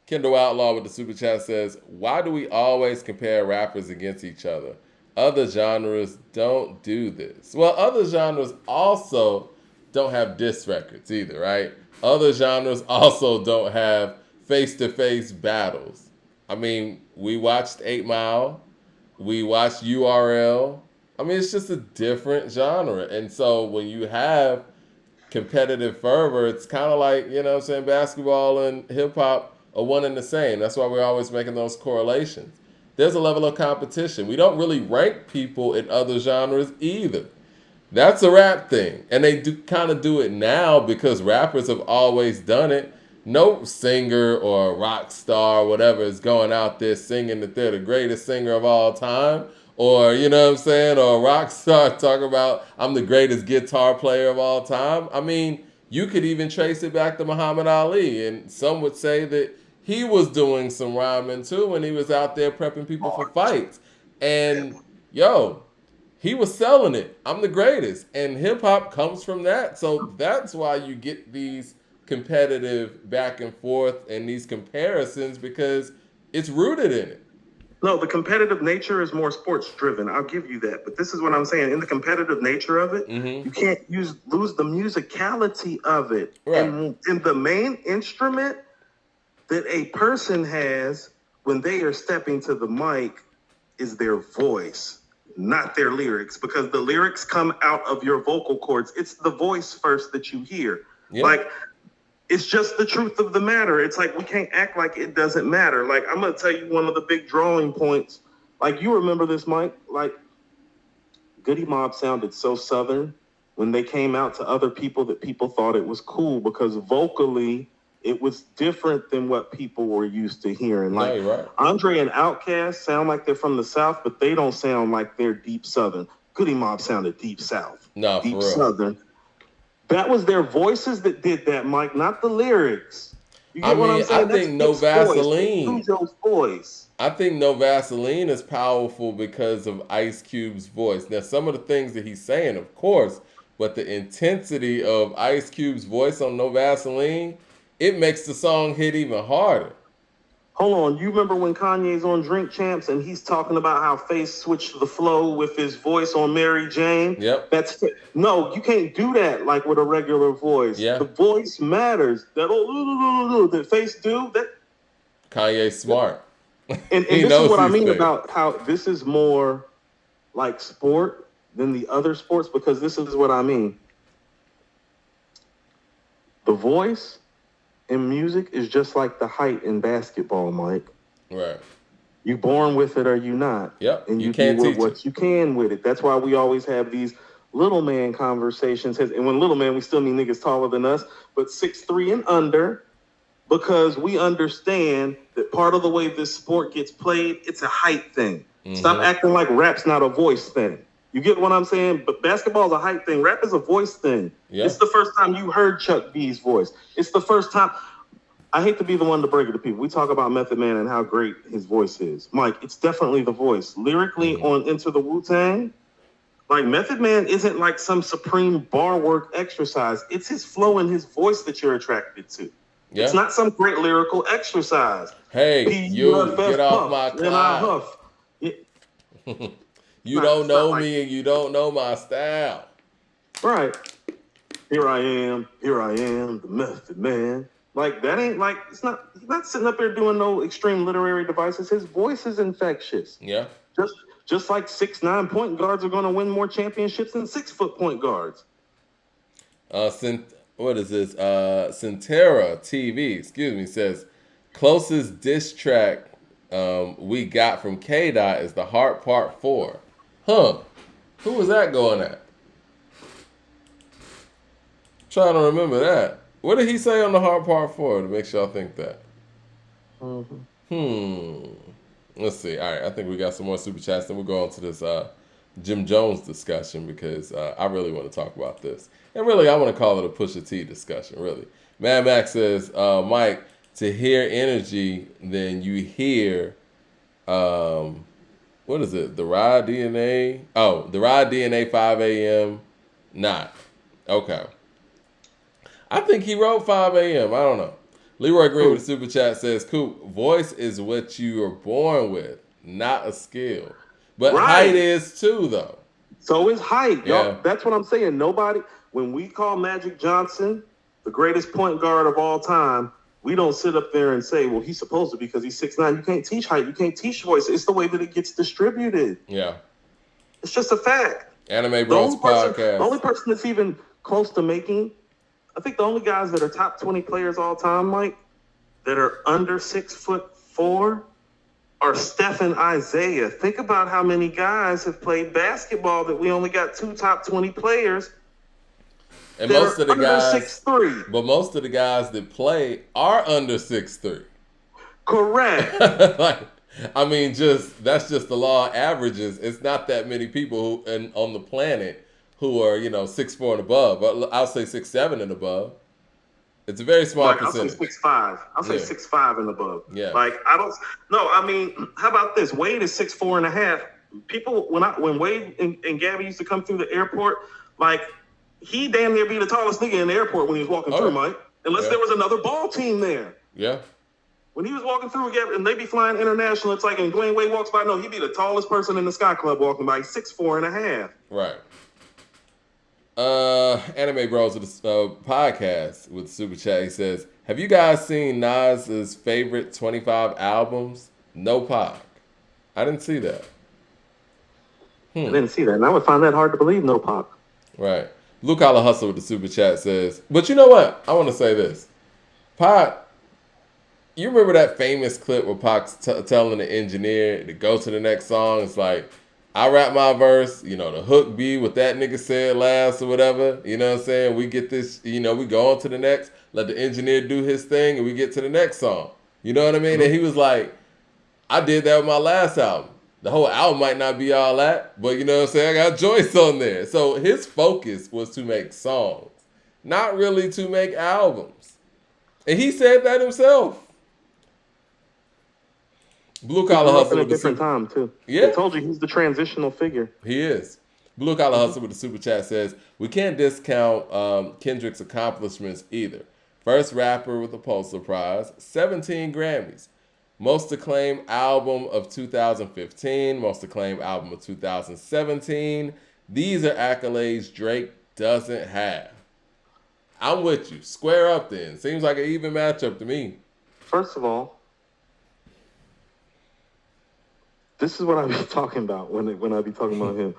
Kendall Outlaw with the super chat says, "Why do we always compare rappers against each other? Other genres don't do this." Well, other genres also don't have diss records either, right? Other genres also don't have face-to-face battles. We watched 8 Mile. We watched URL. It's just a different genre. And so when you have competitive fervor, it's kind of like, basketball and hip-hop are one and the same. That's why we're always making those correlations. there's a level of competition. We don't really rank people in other genres either. That's a rap thing. And they do kind of do it now because rappers have always done it. No singer or rock star or whatever is going out there singing that they're the greatest singer of all time. Or, you know what I'm saying? Or a rock star talking about, I'm the greatest guitar player of all time. I mean, you could even trace it back to Muhammad Ali. And some would say that he was doing some rhyming too when he was out there prepping people for fights. And, yo, he was selling it. I'm the greatest. And hip hop comes from that. So that's why you get these competitive back and forth and these comparisons because it's rooted in it. No, the competitive nature is more sports driven. I'll give you that. But this is what I'm saying. In the competitive nature of it, you can't lose the musicality of it. Right. And the main instrument that a person has when they are stepping to the mic is their voice, not their lyrics, because the lyrics come out of your vocal cords. It's the voice first that you hear. Yeah. Like, it's just the truth of the matter. It's like we can't act like it doesn't matter. Like, I'm going to tell you one of the big drawing points. Like, you remember this, Mike? Like, Goody Mob sounded so Southern when they came out to other people that people thought it was cool because vocally it was different than what people were used to hearing. Like, right. Andre and Outkast sound like they're from the South, but they don't sound like they're deep Southern. Goody Mob sounded deep South. No, deep for real. Southern. That was their voices that did that, Mike, not the lyrics. You get what I'm saying? I think No Vaseline. Voice. I think No Vaseline is powerful because of Ice Cube's voice. Now, some of the things that he's saying, of course, but the intensity of Ice Cube's voice on No Vaseline, it makes the song hit even harder. Hold on, you remember when Kanye's on Drink Champs and he's talking about how Face switched the flow with his voice on Mary Jane? Yep. No, you can't do that like with a regular voice. Yeah. The voice matters. That Face do that. Kanye's smart. And this is what I mean about how this is more like sport than the other sports, because this is what I mean. The voice in music is just like the height in basketball, Mike. Right. You born with it or you not. Yep. And you can't do teach what you can with it. That's why we always have these little man conversations. And when little man, we still mean niggas taller than us, but 6'3" and under, because we understand that part of the way this sport gets played, it's a height thing. Stop acting like rap's not a voice thing. You get what I'm saying? But basketball is a hype thing. Rap is a voice thing. Yeah. It's the first time you heard Chuck B's voice. It's the first time. I hate to be the one to break it to people. We talk about Method Man and how great his voice is. Mike, it's definitely the voice. Lyrically on Enter the Wu-Tang, like Method Man isn't like some supreme bar work exercise. It's his flow and his voice that you're attracted to. Yeah. It's not some great lyrical exercise. Hey, you get off my cloud. You don't know me and you don't know my style. Right. Here I am, the Method Man. Like, that ain't like, he's not sitting up there doing no extreme literary devices. His voice is infectious. Yeah. Just like 6'9" point guards are going to win more championships than 6-foot point guards. What is this? Centera TV, says, closest diss track we got from K-Dot is The Heart Part 4. Huh. Who was that going at? Trying to remember that. What did he say on The Heart Part 4 to make y'all think that? Let's see. All right, I think we got some more super chats. Then we'll go on to this Jim Jones discussion because I really want to talk about this. And really, I want to call it a Pusha T discussion, really. Mad Max says, Mike, to hear energy, then you hear, what is it? The Ride DNA? Oh, the Ride DNA 5 a.m. Not. Okay. I think he wrote 5 a.m. I don't know. Leroy Green with the super chat says, Coop, voice is what you are born with, not a skill. But height is too, though. So is height. Yeah. Y'all, that's what I'm saying. Nobody, when we call Magic Johnson the greatest point guard of all time, we don't sit up there and say, well, he's supposed to because he's 6'9". You can't teach height. You can't teach voice. It's the way that it gets distributed. Yeah. It's just a fact. Anime Bros podcast. The only person that's even close to making, I think the only guys that are top 20 players all time, Mike, that are under 6'4", are Steph and Isaiah. Think about how many guys have played basketball that we only got 2 top 20 players. And most of the guys, 6'3". but most of the guys that play are under 6'3". Correct. Like, I mean, that's just the law of averages. It's not that many people on the planet who are 6'4" and above. I'll say 6'7" and above. It's a very small percentage. I'll say 6'5". I'll say 6'5" and above. Yeah. Like I mean, how about this? Wade is 6'4" and a half. People when Wade and Gabby used to come through the airport, like he damn near be the tallest nigga in the airport when he was walking through, Mike. Unless there was another ball team there. Yeah. When he was walking through and they be flying international, it's like, and Dwayne Wade walks by, no, he'd be the tallest person in the Sky Club walking by, 6'4" and a half. Right. Anime Bros with the podcast with Super Chat. He says, have you guys seen Nas's favorite 25 albums? No Pac. I didn't see that. I didn't see that. And I would find that hard to believe, no Pac. Right. Blue Collar Hustle with the Super Chat says, but you know what? I want to say this. Pac, you remember that famous clip where Pac's telling the engineer to go to the next song? It's like, I rap my verse, the hook be what that nigga said last or whatever. You know what I'm saying? We get this, we go on to the next, let the engineer do his thing, and we get to the next song. You know what I mean? Mm-hmm. And he was like, I did that with my last album. The whole album might not be all that, but you know what I'm saying? I got joints on there. So his focus was to make songs, not really to make albums. And he said that himself. Blue Collar Hustle with a different time too. Yeah, I told you he's the transitional figure. He is. Blue Collar Hustle with the Super Chat says, we can't discount Kendrick's accomplishments either. First rapper with a Pulitzer Prize, 17 Grammys. Most acclaimed album of 2015, most acclaimed album of 2017. These are accolades Drake doesn't have. I'm with you. Square up then. Seems like an even matchup to me. First of all, this is what I be talking about when I be talking about him.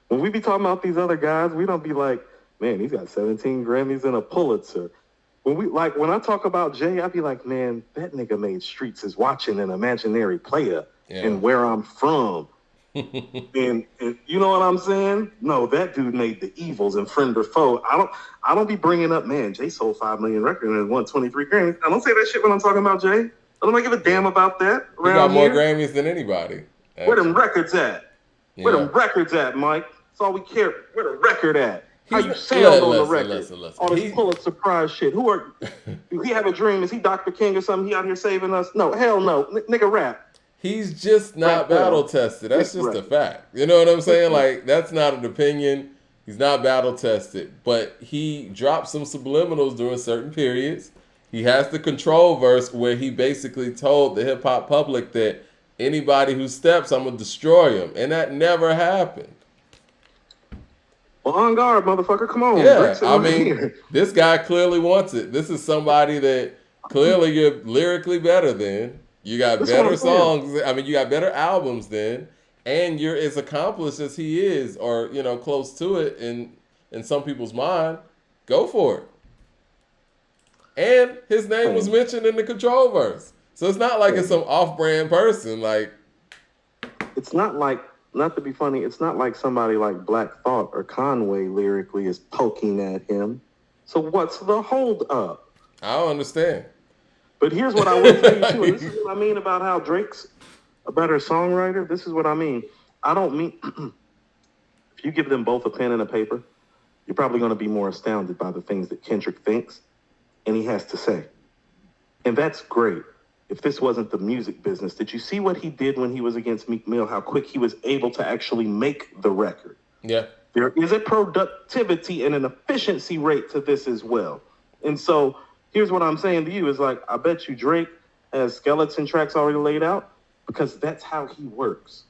When we be talking about these other guys, we don't be like, man, he's got 17 Grammys and a Pulitzer. When I talk about Jay, I be like, man, that nigga made Streets Is Watching an imaginary player and Where I'm From. and you know what I'm saying? No, that dude made The Evils and Friend or Foe. I don't be bringing up, man, Jay sold 5 million records and won 23 Grammys. I don't say that shit when I'm talking about Jay. I don't give a damn about that. He got more Grammys than anybody. Actually. Where them records at? Yeah. Where them records at, Mike? That's all we care. Where the record at? How you sound on the record? Listen. All this Pulitzer Prize shit. Who are? If he have a dream, is he Dr. King or something? He out here saving us? No, hell no. Nigga rap. He's just not battle tested. That's just a fact. You know what I'm saying? Like, that's not an opinion. He's not battle tested. But he dropped some subliminals during certain periods. He has the Control verse where he basically told the hip hop public that anybody who steps, I'm gonna destroy him. And that never happened. Well, on guard, motherfucker. Come on. Yeah, I mean, this guy clearly wants it. This is somebody that clearly you're lyrically better than. You got better songs. I mean, you got better albums than. And you're as accomplished as he is, or, close to it in some people's mind. Go for it. And his name was mentioned in the Control verse. So it's not like it's some off-brand person. Like, it's not like, not to be funny, it's not like somebody like Black Thought or Conway lyrically is poking at him. So what's the hold up? I don't understand. But here's what I will tell you too. And this is what I mean about how Drake's a better songwriter. This is what I mean. I don't mean if you give them both a pen and a paper, you're probably going to be more astounded by the things that Kendrick thinks and he has to say. And that's great. If this wasn't the music business, did you see what he did when he was against Meek Mill? How quick he was able to actually make the record. Yeah. There is a productivity and an efficiency rate to this as well. And so here's what I'm saying to you is like, I bet you Drake has skeleton tracks already laid out because that's how he works.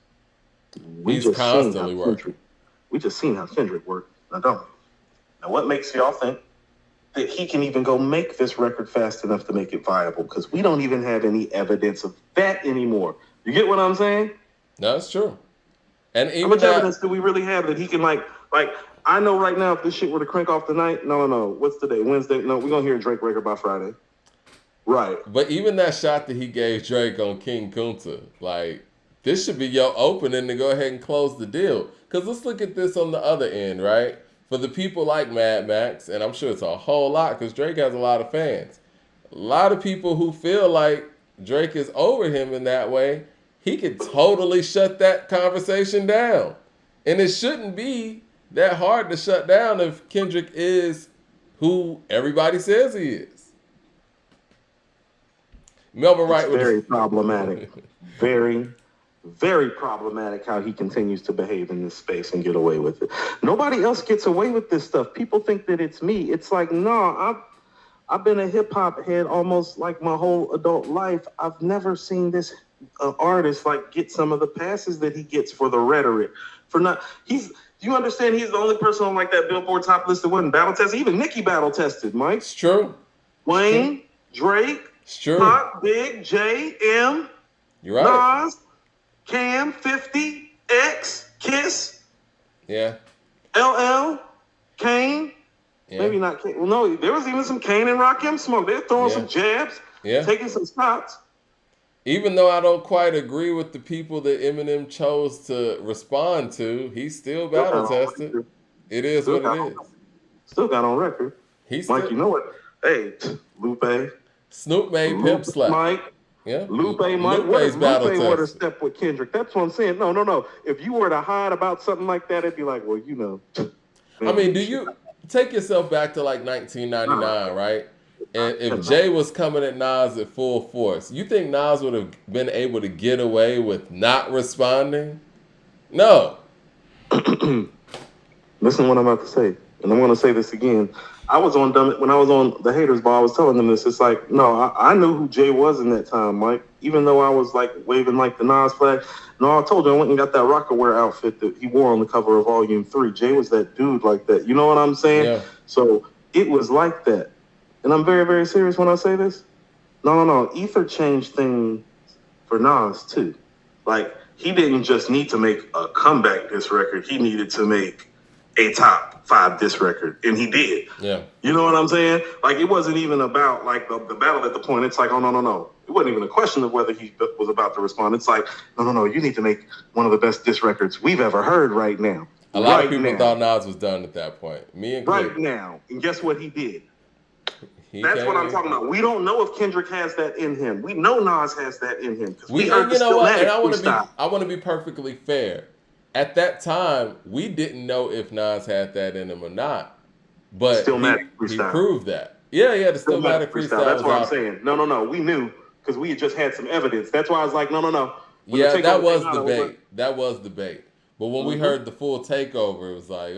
He's constantly working. We just seen how Kendrick worked. Now don't. Now what makes y'all think that he can even go make this record fast enough to make it viable? Because we don't even have any evidence of that anymore. You get what I'm saying? No, that's true. And even how much evidence do we really have that he can like I know right now if this shit were to crank off tonight, no. What's today? Wednesday? No, we're gonna hear a Drake record by Friday. Right. But even that shot that he gave Drake on King Kunta, like, this should be your opening to go ahead and close the deal. Because let's look at this on the other end, right? For the people like Mad Max, and I'm sure it's a whole lot because Drake has a lot of fans. A lot of people who feel like Drake is over him in that way, he could totally shut that conversation down. And it shouldn't be that hard to shut down if Kendrick is who everybody says he is. Melvin Wright It's with very problematic. Very, very problematic how he continues to behave in this space and get away with it. Nobody else gets away with this stuff. People think that it's me. It's like, no, I've been a hip hop head almost like my whole adult life. I've never seen this artist like get some of the passes that he gets for the rhetoric. For not, he's. Do you understand? He's the only person on like that Billboard top list that wasn't battle tested. Even Nicki battle tested, Mike. It's true. Wayne, Drake, It's true. Pac, Big, J, M, You're right. Nas, Cam, 50, X, Kiss, Yeah. LL, Kane. Yeah. Maybe not Kane. Well, no, there was even some Kane and Rakim smoke. They're throwing some jabs, taking some shots. Even though I don't quite agree with the people that Eminem chose to respond to, he's still battle tested. It is what it is. Still got on record. Mike, you know what? Hey, Lupe. Snoop made Pimp Slap. Mike. Yeah. Lupe, Mike. What if Lupe were to step with Kendrick? That's what I'm saying. No. If you were to hide about something like that, it'd be like, well, you know. Man, I mean, do you take yourself back to like 1999, right? And if Jay was coming at Nas at full force, you think Nas would have been able to get away with not responding? No. Listen to what I'm about to say. And I'm going to say this again. When I was on the Haters Ball, I was telling them this. It's like, no, I knew who Jay was in that time, Mike. Even though I was like waving like the Nas flag. No, I told you I went and got that Rockaware outfit that he wore on the cover of Volume 3. Jay was that dude like that. You know what I'm saying? Yeah. So it was like that. And I'm very, very serious when I say this. No. Ether changed things for Nas, too. Like, he didn't just need to make a comeback disc record. He needed to make a top 5 disc record. And he did. Yeah. You know what I'm saying? Like, it wasn't even about, like, the battle at the point. It's like, oh, no. It wasn't even a question of whether he was about to respond. It's like, no. You need to make one of the best disc records we've ever heard right now. A lot of people thought Nas was done at that point. Me and Cliff. Right now. And guess what he did? That's what I'm talking about. We don't know if Kendrick has that in him. We know Nas has that in him. We heard you know what? And I want to be perfectly fair. At that time, we didn't know if Nas had that in him or not. But he proved that. Yeah, the Stillmatic freestyle. That's what I'm saying. No. We knew because we had just had some evidence. That's why I was like, no. Yeah, that was debate. That was debate. But when we heard the full takeover, it was like,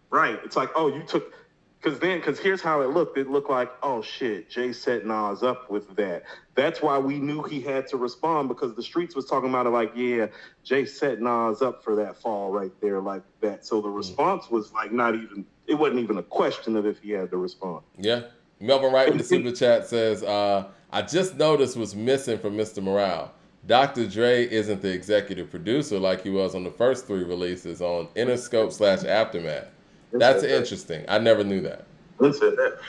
Right. It's like, oh, you took. Because here's how it looked. It looked like, oh, shit, Jay set Nas up with that. That's why we knew he had to respond because the streets was talking about it like, yeah, Jay set Nas up for that fall right there like that. So the response was like it wasn't even a question of if he had to respond. Yeah. Melvin Wright with the super chat says, I just noticed what's missing from Mr. Morale. Dr. Dre isn't the executive producer like he was on the first 3 releases on Interscope/Aftermath. That's interesting. I never knew that. Lynn said that.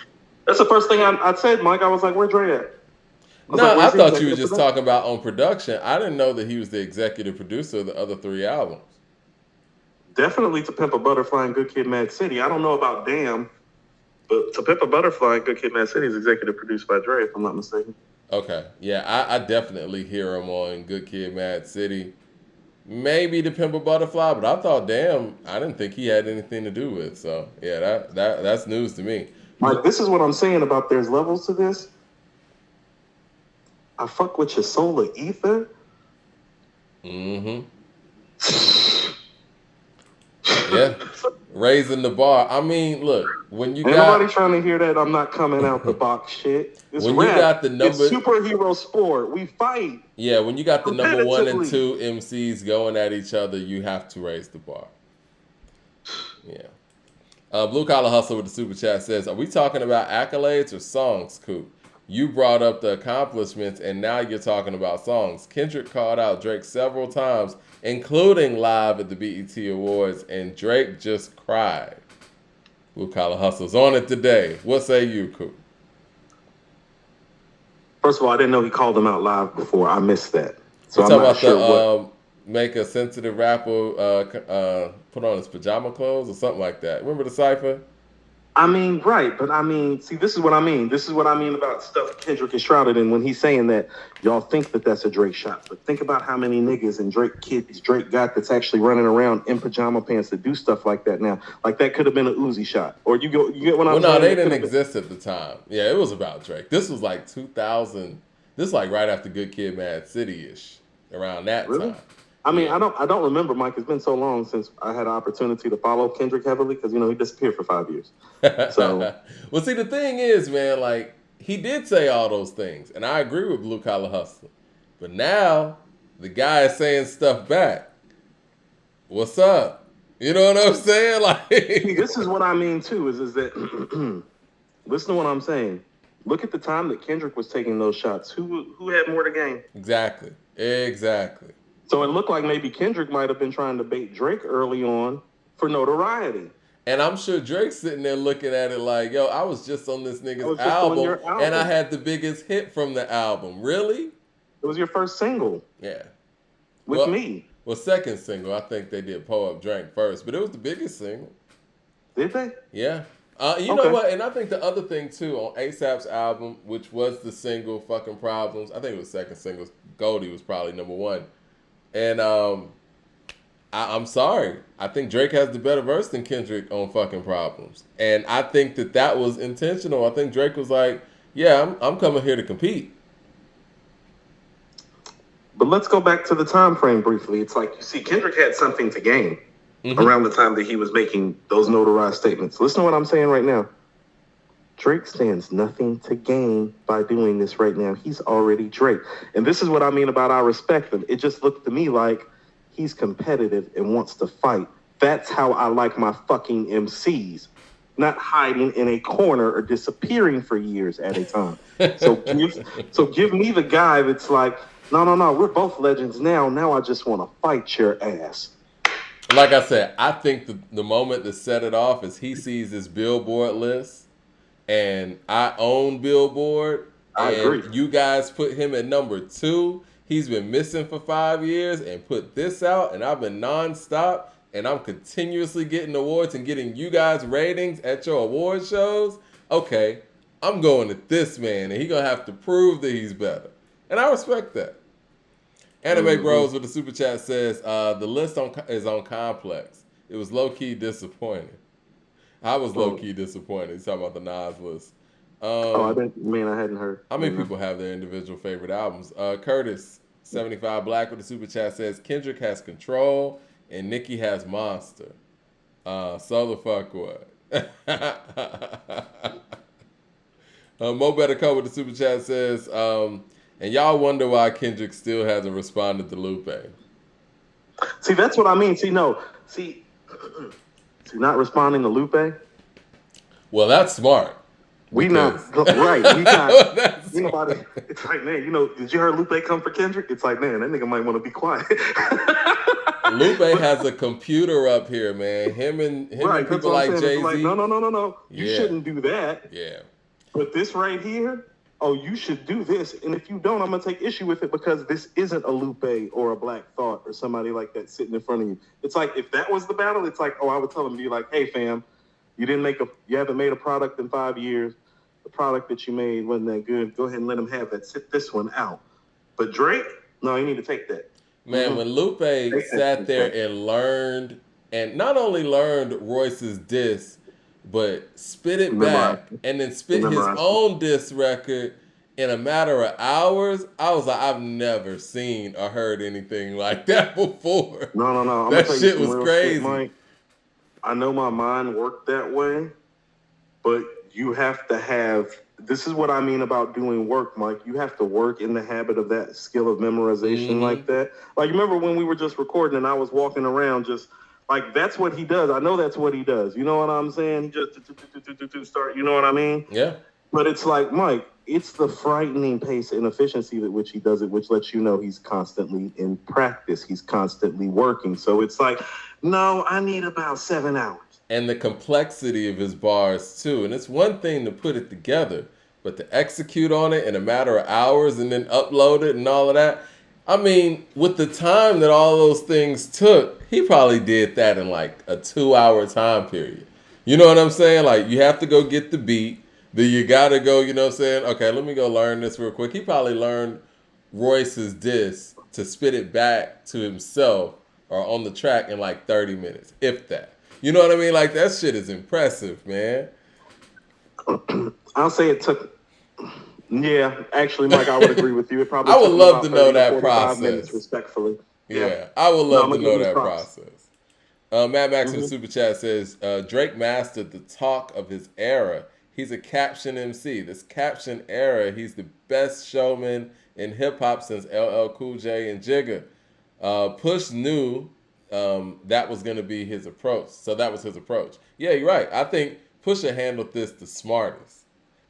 That's the first thing I said, Mike. I was like, where Dre at? I thought you were just talking about on production. I didn't know that he was the executive producer of the other 3 albums. Definitely To Pimp a Butterfly and Good Kid, Mad City. I don't know about Damn, but To Pimp a Butterfly and Good Kid, Mad City is executive produced by Dre, if I'm not mistaken. Okay. Yeah, I definitely hear him on Good Kid, Mad City. Maybe To Pimp a Butterfly, but I thought, damn, I didn't think he had anything to do with. So, yeah, that's news to me. Mike, this is what I'm saying about there's levels to this. I fuck with your solar ether. Mm-hmm. Yeah. Raising the bar. I mean, look, when you nobody trying to hear that I'm not coming out the box shit. It's when rap. You got the number, it's superhero sport. We fight. Yeah, when you got the number 1 and 2 MCs going at each other, you have to raise the bar. Yeah. Blue Collar Hustle with the super chat says, are we talking about accolades or songs, Coop? You brought up the accomplishments, and now you're talking about songs. Kendrick called out Drake several times, including live at the BET Awards, and Drake just cried. Blue Collar Hustle's on it today. What say you, Coop? First of all, I didn't know he called them out live before. I missed that. So You I'm talking not about sure the make a sensitive rapper put on his pajama clothes or something like that? Remember the cipher? I mean, right, but I mean, see, this is what I mean. This is what I mean about stuff Kendrick is shrouded in when he's saying that y'all think that that's a Drake shot, but think about how many niggas and Drake got that's actually running around in pajama pants to do stuff like that now. Like that could have been an Uzi shot, or you get what I'm saying? Well, no, they didn't exist at the time. Yeah, it was about Drake. This was like 2000. This was like right after Good Kid, Mad City ish, around that Really? time. I mean, yeah. I don't remember, Mike. It's been so long since I had an opportunity to follow Kendrick heavily because he disappeared for 5 years. So, well, see, the thing is, man, like he did say all those things, and I agree with Blue Collar Hustler, but now the guy is saying stuff back. What's up? You know what I'm saying? Like, see, this is what I mean too. Is that listen to what I'm saying? Look at the time that Kendrick was taking those shots. Who had more to gain? Exactly. So it looked like maybe Kendrick might have been trying to bait Drake early on for notoriety. And I'm sure Drake's sitting there looking at it like, yo, I was just on this nigga's album, and I had the biggest hit from the album. Really? It was your first single. Yeah. With me. Well, second single. I think they did Pull Up Drank first, but it was the biggest single. Did they? Yeah. You know what? And I think the other thing, too, on A$AP's album, which was the single, Fucking Problems, I think it was second single. Goldie was probably number one. And I'm sorry. I think Drake has the better verse than Kendrick on Fucking Problems. And I think that was intentional. I think Drake was like, yeah, I'm coming here to compete. But let's go back to the time frame briefly. It's like, you see, Kendrick had something to gain around the time that he was making those notarized statements. Listen to what I'm saying right now. Drake stands nothing to gain by doing this right now. He's already Drake. And this is what I mean about I respect him. It just looked to me like he's competitive and wants to fight. That's how I like my fucking MCs. Not hiding in a corner or disappearing for years at a time. So give me the guy that's like, no, we're both legends now. Now I just want to fight your ass. Like I said, I think the moment to set it off is he sees this Billboard list, and I own Billboard. I agree. You guys put him at number 2. He's been missing for 5 years and put this out, and I've been nonstop, and I'm continuously getting awards and getting you guys ratings at your award shows. Okay, I'm going at this man, and he's going to have to prove that he's better. And I respect that. Anime Bros with the super chat says, the list is on Complex. It was low-key disappointing. I was low-key disappointed. He's talking about the Nas list. I hadn't heard. How many people have their individual favorite albums? Curtis, 75 Black with the super chat says, Kendrick has Control and Nicki has Monster. So the fuck what? Mo Better Co with the super chat says, and y'all wonder why Kendrick still hasn't responded to Lupe. See, that's what I mean. See, not responding to Lupe. Well, that's smart. We not right. We not. It's like, man, did you hear Lupe come for Kendrick? It's like, man, that nigga might want to be quiet. Lupe has a computer up here, man. Him and people like Jay-Z. Like, no. You shouldn't do that. Yeah. But this right here, you should do this. And if you don't, I'm going to take issue with it because this isn't a Lupe or a Black Thought or somebody like that sitting in front of you. It's like, if that was the battle, it's like, I would tell them, be like, hey, fam, you haven't made a product in 5 years. The product that you made wasn't that good. Go ahead and let him have that. Sit this one out. But Drake, no, you need to take that. Man, when Lupe sat there and learned, and not only learned Royce's diss, but spit it back and then spit his own diss record in a matter of hours, I was like, I've never seen or heard anything like that before. No. That shit was crazy. Shit, Mike. I know my mind worked that way, but you have to have, this is what I mean about doing work, Mike. You have to work in the habit of that skill of memorization like that. Like, remember when we were just recording and I was walking around just, like, that's what he does. I know that's what he does. You know what I'm saying? He just start, you know what I mean? Yeah. But it's like, Mike, it's the frightening pace and efficiency at which he does it, which lets you know he's constantly in practice. He's constantly working. So it's like, no, I need about 7 hours. And the complexity of his bars, too. And it's one thing to put it together. but to execute on it in a matter of hours and then upload it and all of that, I mean, with the time that all those things took, he probably did that in like a 2-hour time period. You know what I'm saying? Like, you have to go get the beat. Then you got to go, you know what I'm saying? Okay, let me go learn this real quick. He probably learned Royce's diss to spit it back to himself or on the track in like 30 minutes, if that. You know what I mean? Like, that shit is impressive, man. I'll say it took. Yeah, actually, Mike, I would agree with you. It probably. I would took love to about know 30 that 45 process. minutes, respectfully. Yeah, I would love to know that props. process. Matt Max in the Super Chat says, Drake mastered the talk of his era. He's a caption MC. This caption era, he's the best showman in hip-hop since LL Cool J and Jigga. Push knew that was going to be his approach. So that was his approach. Yeah, you're right. I think Pusha handled this the smartest.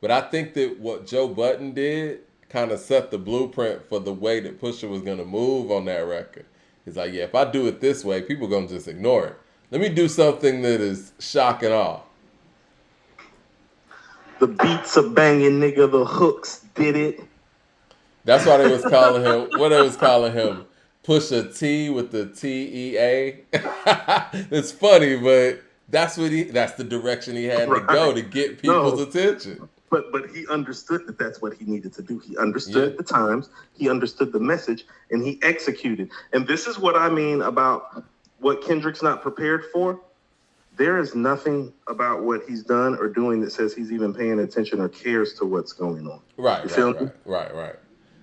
But I think that what Joe Budden did kind of set the blueprint for the way that Pusha was going to move on that record. He's like, yeah, if I do it this way, people are going to just ignore it. Let me do something that is shock and awe. The beats are banging, nigga. The hooks did it. That's why they was calling him, what they was calling him, Pusha T with the T-E-A. It's funny, but that's the direction he had to go to get people's attention. But he understood that that's what he needed to do. He understood the times, he understood the message, and he executed. And this is what I mean about what Kendrick's not prepared for. There is nothing about what he's done or doing that says he's even paying attention or cares to what's going on. Right.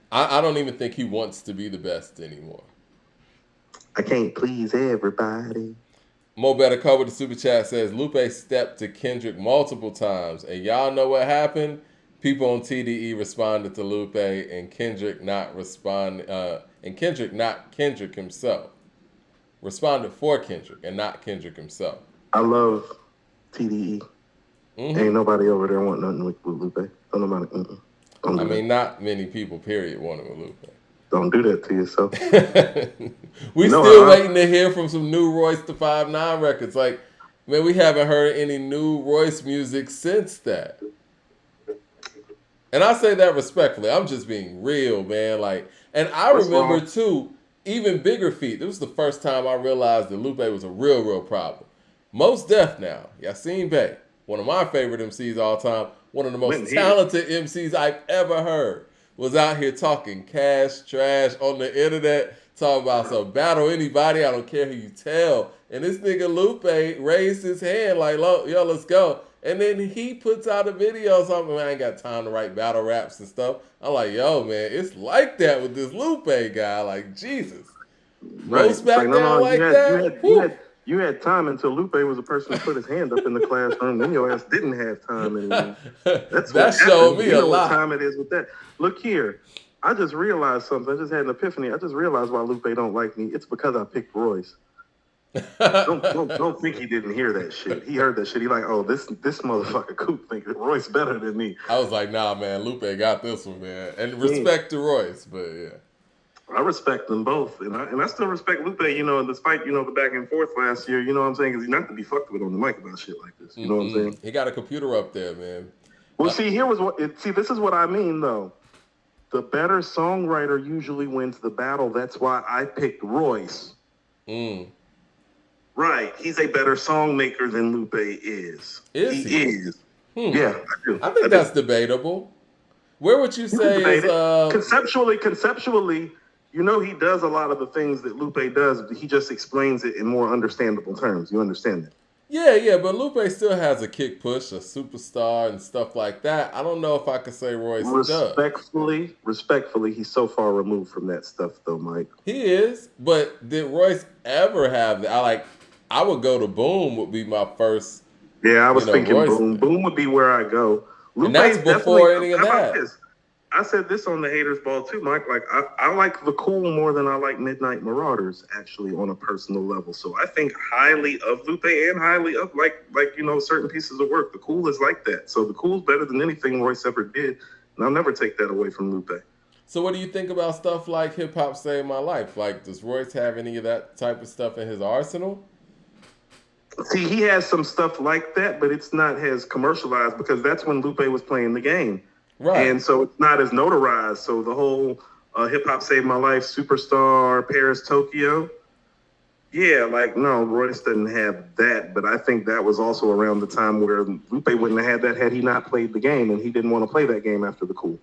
I don't even think he wants to be the best anymore. I can't please everybody. Mo Better Cover the Super Chat says, Lupe stepped to Kendrick multiple times, and y'all know what happened? People on TDE responded to Lupe, and Kendrick not Kendrick himself. Responded for Kendrick and not Kendrick himself. I love TDE. Mm-hmm. Ain't nobody over there want nothing with Lupe. Don't nobody. I mean, not many people, period, want it with Lupe. Don't do that to yourself. We still waiting to hear from some new Royce the 5'9" records. Like, man, we haven't heard any new Royce music since that. And I say that respectfully. I'm just being real, man. Like, and I remember too, even bigger feat. This was the first time I realized that Lupe was a real problem. Most Def now, Yasin Bey, one of my favorite MCs all time, one of the most talented MCs I've ever heard, was out here talking cash, trash on the internet, talking about some battle anybody, I don't care who you tell. And this nigga Lupe raised his hand like, yo, let's go. And then he puts out a video or something, man, I ain't got time to write battle raps and stuff. I'm like, yo, man, it's like that with this Lupe guy. Like, Jesus. Roast back down like that? You had time until Lupe was a person who put his hand up in the classroom. Then your ass didn't have time anymore. That showed me a lot. What time it is with that. Look here. I just realized something. I just had an epiphany. I just realized why Lupe don't like me. It's because I picked Royce. Don't think he didn't hear that shit. He heard that shit. He like, oh, this motherfucker Coop thinks Royce better than me. I was like, nah, man, Lupe got this one, man. And respect to Royce, but yeah. I respect them both, and I still respect Lupe, despite, the back and forth last year, you know what I'm saying? Because he's not to be fucked with on the mic about shit like this, you know what I'm saying? He got a computer up there, man. Well, this is what I mean, though. The better songwriter usually wins the battle. That's why I picked Royce. Right. He's a better song maker than Lupe is. He is. Yeah, I do. I think that's debatable. Where would you say is... Conceptually, he does a lot of the things that Lupe does, but he just explains it in more understandable terms. You understand that? Yeah, but Lupe still has a kick push, a superstar, and stuff like that. I don't know if I could say Royce does. Respectfully, he's so far removed from that stuff, though, Mike. He is, but did Royce ever have that? I would go to Boom would be my first. Yeah, I was thinking Boom. Boom would be where I go. Lupe, and that's before any of that. I said this on the Haters Ball too, Mike. Like I like The Cool more than I like Midnight Marauders, actually, on a personal level. So I think highly of Lupe and highly of like certain pieces of work. The Cool is like that. So The Cool's better than anything Royce ever did, and I'll never take that away from Lupe. So what do you think about stuff like Hip Hop Saved My Life? Like, does Royce have any of that type of stuff in his arsenal? See, he has some stuff like that, but it's not as commercialized because that's when Lupe was playing the game. Right. And so it's not as notarized. So the whole Hip Hop Saved My Life, Superstar, Paris, Tokyo. Yeah, like, no, Royce doesn't have that. But I think that was also around the time where Lupe wouldn't have had that had he not played the game. And he didn't want to play that game after the Cool.